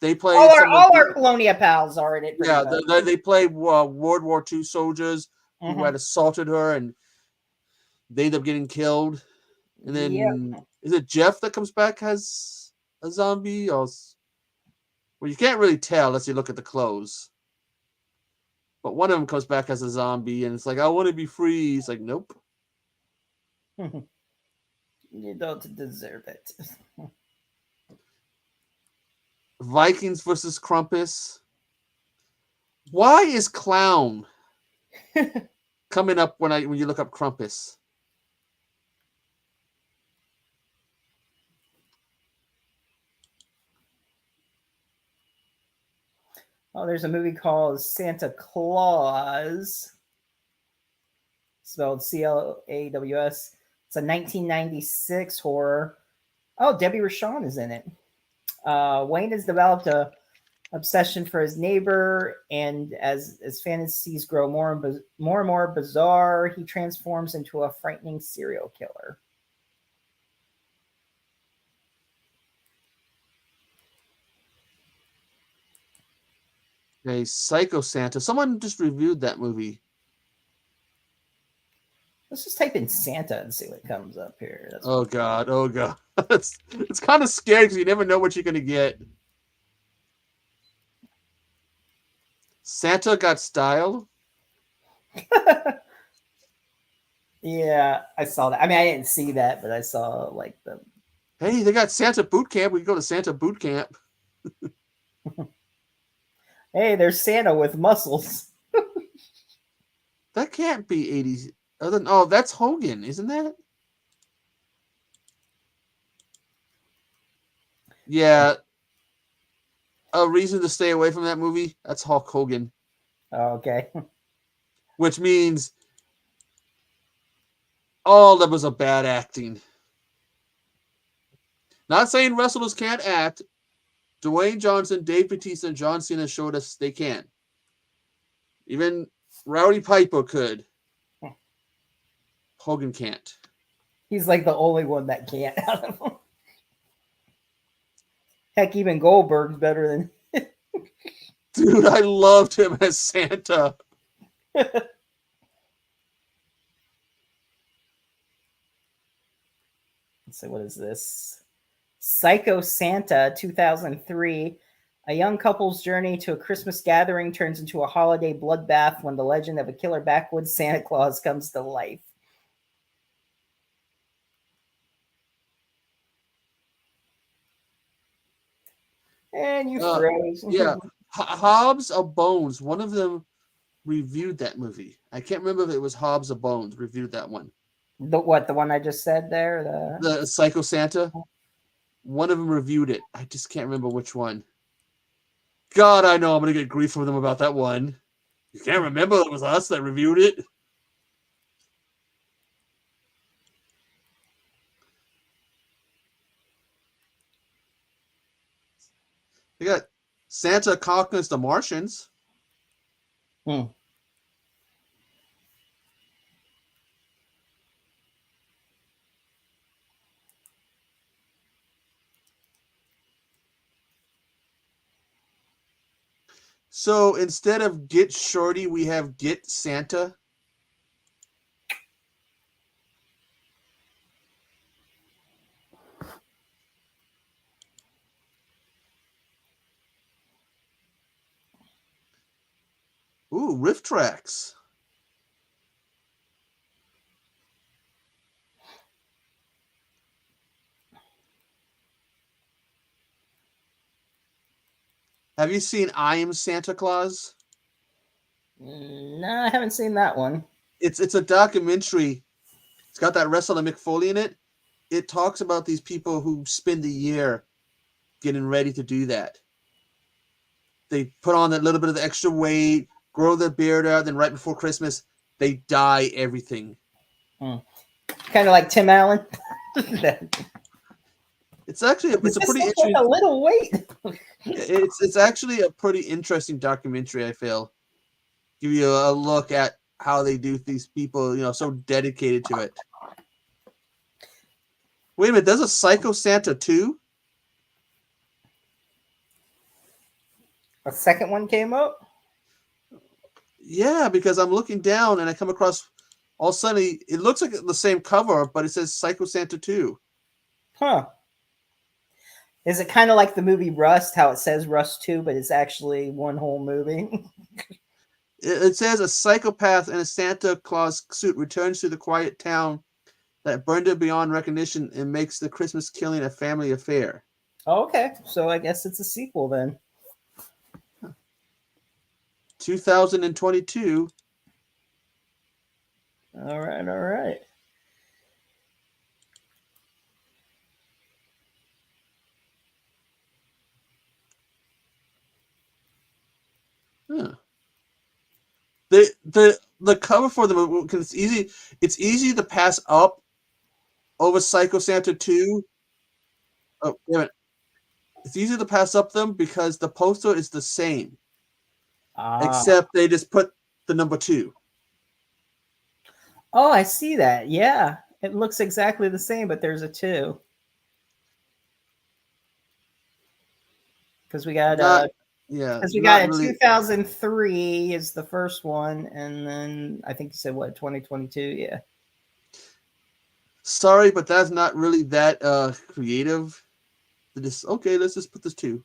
they play all our Polonia pals are in it. Yeah, they play World War II soldiers who had assaulted her, and they end up getting killed. And then is it Jeff that comes back as a zombie? Or well, you can't really tell unless you look at the clothes. But one of them comes back as a zombie, and it's like, I want to be free. He's like, nope. You don't deserve it. Vikings versus Krampus. Why is clown coming up when you look up Krampus? Oh, there's a movie called Santa Claus, spelled Claws. It's a 1996 horror. Oh, Debbie Rochon is in it. Wayne has developed a obsession for his neighbor, and as fantasies grow more and more bizarre, he transforms into a frightening serial killer. A Psycho Santa. Someone just reviewed that movie. Let's just type in Santa and see what comes up here. Oh God. It's kind of scary because you never know what you're gonna get. Santa got style. Yeah, I saw that. I mean, I didn't see that, but I saw like the. Hey, they got Santa Boot Camp. We can go to Santa Boot Camp. Hey, there's Santa with muscles. That can't be 80s. Oh, that's Hogan, isn't that? Yeah. A reason to stay away from that movie, that's Hulk Hogan. Oh, okay. Which means all that was a bad acting. Not saying wrestlers can't act. Dwayne Johnson, Dave Bautista, and John Cena showed us they can. Even Rowdy Piper could. Hogan can't. He's like the only one that can't out of them. Heck, even Goldberg's better than. Dude, I loved him as Santa. Let's see, what is this? Psycho Santa 2003. A young couple's journey to a Christmas gathering turns into a holiday bloodbath when the legend of a killer backwoods Santa Claus comes to life. And you froze. Yeah. Hobbs of Bones. One of them reviewed that movie. I can't remember if it was Hobbs of Bones reviewed that one. The one I just said there? The Psycho Santa. One of them reviewed it. I just can't remember which one. God, I know I'm going to get grief from them about that one. You can't remember it was us that reviewed it? They got Santa conquers the Martians. So instead of Get Shorty, we have Get Santa. Ooh, riff tracks. Have you seen I Am Santa Claus? No, I haven't seen that one. It's a documentary. It's got that wrestler Mick Foley in it. It talks about these people who spend a year getting ready to do that. They put on that little bit of the extra weight, grow their beard out, then right before Christmas, they dye everything. Kind of like Tim Allen. It's actually a pretty interesting. A little weight. It's actually a pretty interesting documentary. I feel give you a look at how they do these people, so dedicated to it. Wait a minute, there's a Psycho Santa 2? A second one came up? Yeah, because I'm looking down and I come across all of a sudden it looks like the same cover, but it says Psycho Santa 2. Huh. Is it kind of like the movie Rust, how it says Rust 2, but it's actually one whole movie? It says a psychopath in a Santa Claus suit returns to the quiet town that burned it beyond recognition and makes the Christmas killing a family affair. Oh, okay, so I guess it's a sequel then. 2022. All right. Huh. The cover for the movie, because it's easy to pass up over Psycho Santa 2. Oh, wait a minute. It's easy to pass up them because the poster is the same. Except they just put the number 2. Oh, I see that. Yeah. It looks exactly the same, but there's a 2. Because we got because we got a 2003 is the first one, and then I think you said 2022, yeah. Sorry, but that's not really that creative. Let's just put this 2.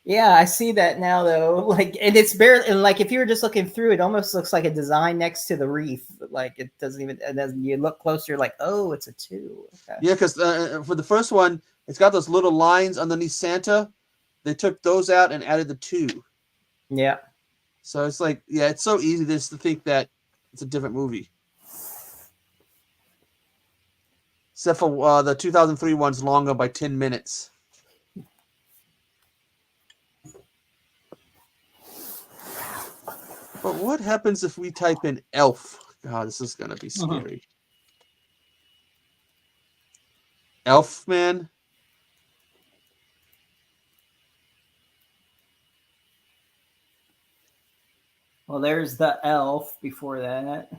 Yeah, I see that now though. Like, and it's barely, and like if you were just looking through, it almost looks like a design next to the wreath. Like it doesn't even. And then you look closer, like, oh, it's a 2. Okay. Yeah, because for the first one, It's got those little lines underneath Santa. They took those out and added the 2. Yeah. So it's like, yeah, it's so easy just to think that it's a different movie. Except for the 2003 one's longer by 10 minutes. But what happens if we type in Elf? God, this is going to be scary. Elf, man? Well, there's the Elf before that.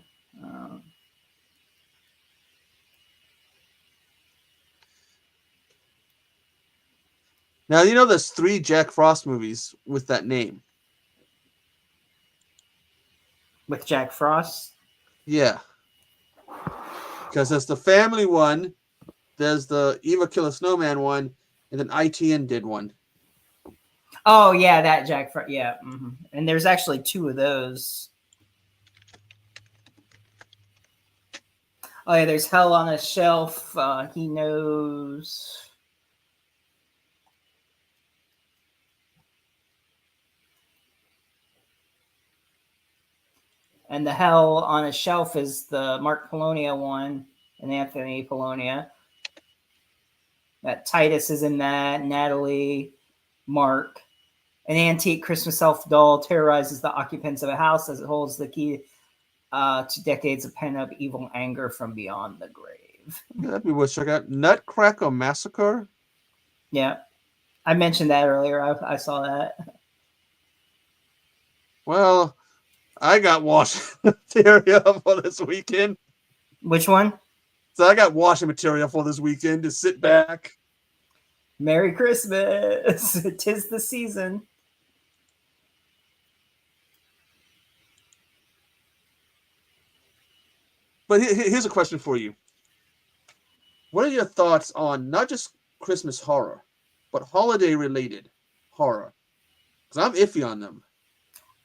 Now, you know there's 3 Jack Frost movies with that name. With Jack Frost? Yeah. Because there's the family one, there's the Eva Killer Snowman one, and then ITN did one. Oh, yeah, that Jack Frost. Yeah. Mm-hmm. And there's actually 2 of those. Oh, yeah, there's Hell on a Shelf. He knows. And the Hell on a Shelf is the Mark Polonia one and Anthony Polonia. That Titus is in that. Natalie, Mark. An antique Christmas elf doll terrorizes the occupants of a house as it holds the key to decades of pent-up evil anger from beyond the grave. Yeah, that'd be worth checking out. Nutcracker Massacre? Yeah. I mentioned that earlier. I saw that. Well, I got washing material for this weekend. Which one? So I got washing material for this weekend to sit back. Merry Christmas. 'Tis the season. But here's a question for you. What are your thoughts on not just Christmas horror, but holiday-related horror? Because I'm iffy on them.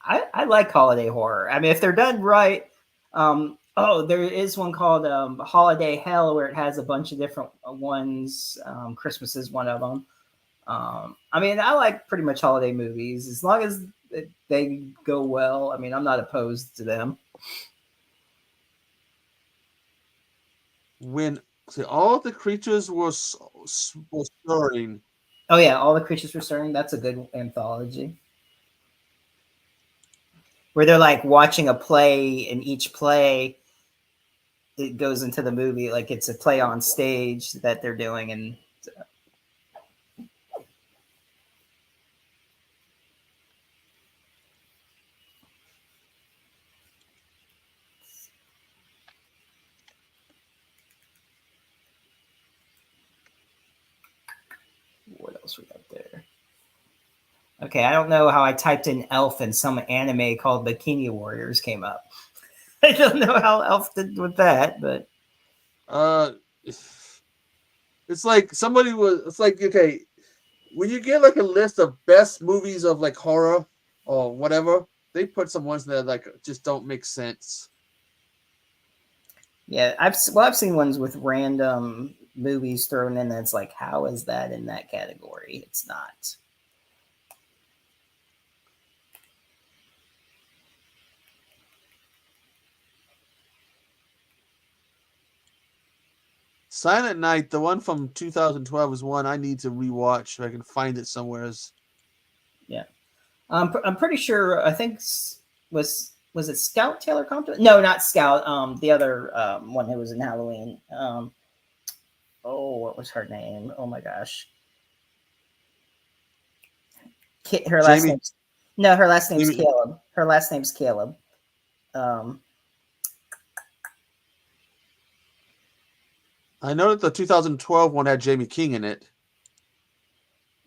I like holiday horror. I mean, if they're done right. There is one called Holiday Hell where it has a bunch of different ones. Christmas is one of them. I mean, I like pretty much holiday movies as long as they go well. I mean, I'm not opposed to them. When all of the creatures were stirring. Oh yeah, All the Creatures Were Stirring. That's a good anthology. Where they're like watching a play, and each play it goes into the movie, like it's a play on stage that they're doing, and what else we got there? Okay, I don't know how I typed in Elf and some anime called Bikini Warriors came up. I don't know how Elf did with that, but it's like somebody was. It's like, okay, when you get like a list of best movies of like horror or whatever, they put some ones that like just don't make sense. Yeah, I've seen ones with random movies thrown in. That's like, how is that in that category? It's not. Silent Night, the one from 2012, is one I need to rewatch so I can find it somewhere. Yeah, I'm pretty sure. I think was it Scout Taylor Compton? No, not Scout. The other one who was in Halloween. What was her name? Oh my gosh. Her last Jamie? name's no. Her last name's Jamie. Caleb. Her last name's Caleb. I know that the 2012 one had Jamie King in it.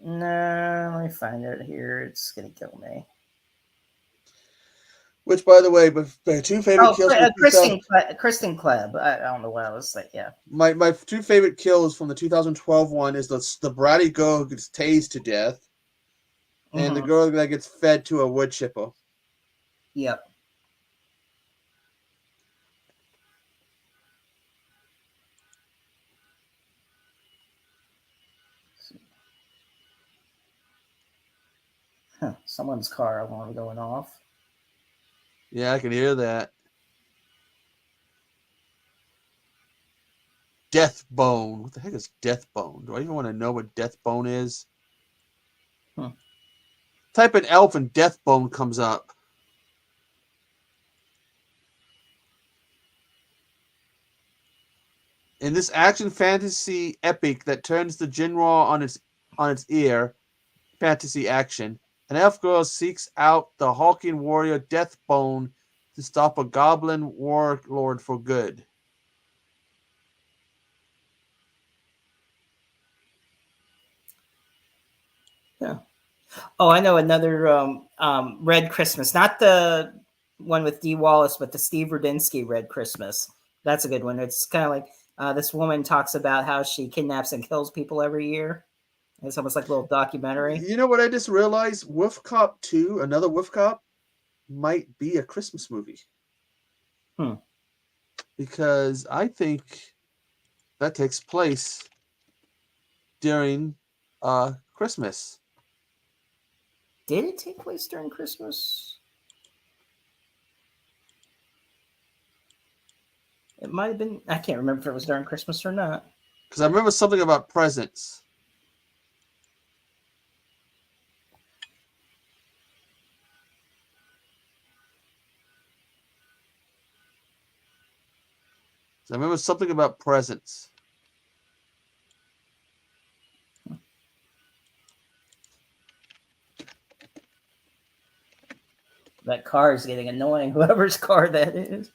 No, let me find it here. It's gonna kill me. Which, by the way, but my 2 favorite kills. Kristen Klebb. I don't know what I was saying. Yeah. My 2 favorite kills from the 2012 one is the bratty girl who gets tased to death, and the girl that gets fed to a wood chipper. Yep. Huh, someone's car alarm going off. Yeah, I can hear that. Deathbone. What the heck is Deathbone? Do I even want to know what Deathbone is? Type in elf and Deathbone comes up. In this action fantasy epic that turns the genre on its ear, fantasy action, an elf girl seeks out the hulking warrior Deathbone to stop a goblin warlord for good. Yeah. Oh, I know another Red Christmas, not the one with Dee Wallace, but the Steve Rudinsky Red Christmas. That's a good one. It's kind of like this woman talks about how she kidnaps and kills people every year. It's almost like a little documentary. You know what I just realized? Wolf Cop 2, another Wolf Cop, might be a Christmas movie. Because I think that takes place during Christmas. Did it take place during Christmas? It might have been. I can't remember if it was during Christmas or not. Because I remember something about presents. I remember something about presents. That car is getting annoying, whoever's car that is.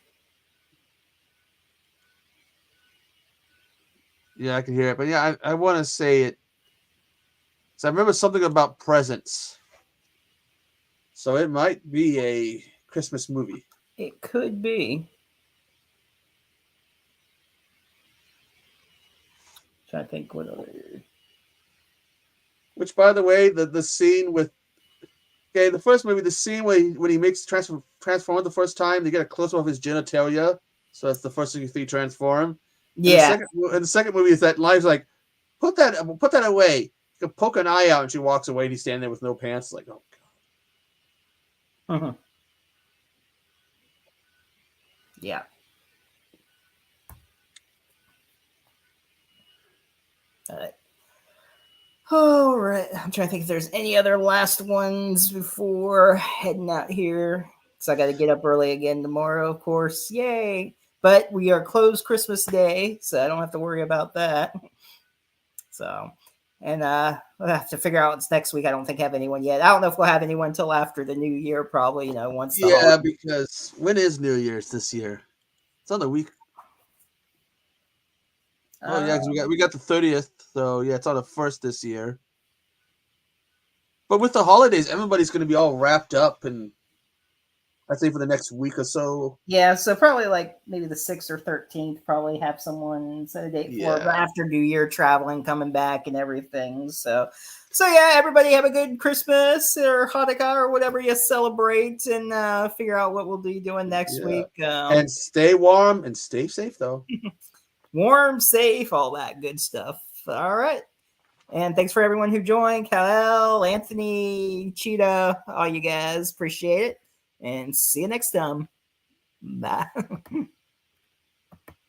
Yeah, I can hear it. But yeah, I want to say it. So I remember something about presents. So it might be a Christmas movie. It could be. Trying to think what other. Which, by the way, the scene with the first movie, the scene when he makes transform the first time, they get a close up of his genitalia. So that's the first thing you see transform. Yeah. And the second movie is that Live's like, put that away. You can poke an eye out, and she walks away, and he's standing there with no pants. Like, oh god. Mm-hmm. Yeah. All right. I'm trying to think if there's any other last ones before heading out here. So I got to get up early again tomorrow, of course. Yay. But we are closed Christmas Day, so I don't have to worry about that. So, and we'll have to figure out what's next week. I don't think I have anyone yet. I don't know if we'll have anyone until after the new year, probably, once the Yeah, because when is New Year's this year? It's on the week. Oh yeah, because we got the 30th, so yeah, it's on the 1st this year. But with the holidays, everybody's going to be all wrapped up, and I'd say for the next week or so. Yeah, so probably like maybe the 6th or 13th, probably have someone set a date for after New Year, traveling, coming back, and everything. So yeah, everybody have a good Christmas or Hanukkah or whatever you celebrate, and figure out what we'll be doing next week. And stay warm and stay safe, though. Warm, safe, all that good stuff. All right. And thanks for everyone who joined. Kal-El, Anthony, Cheetah, all you guys. Appreciate it. And see you next time. Bye.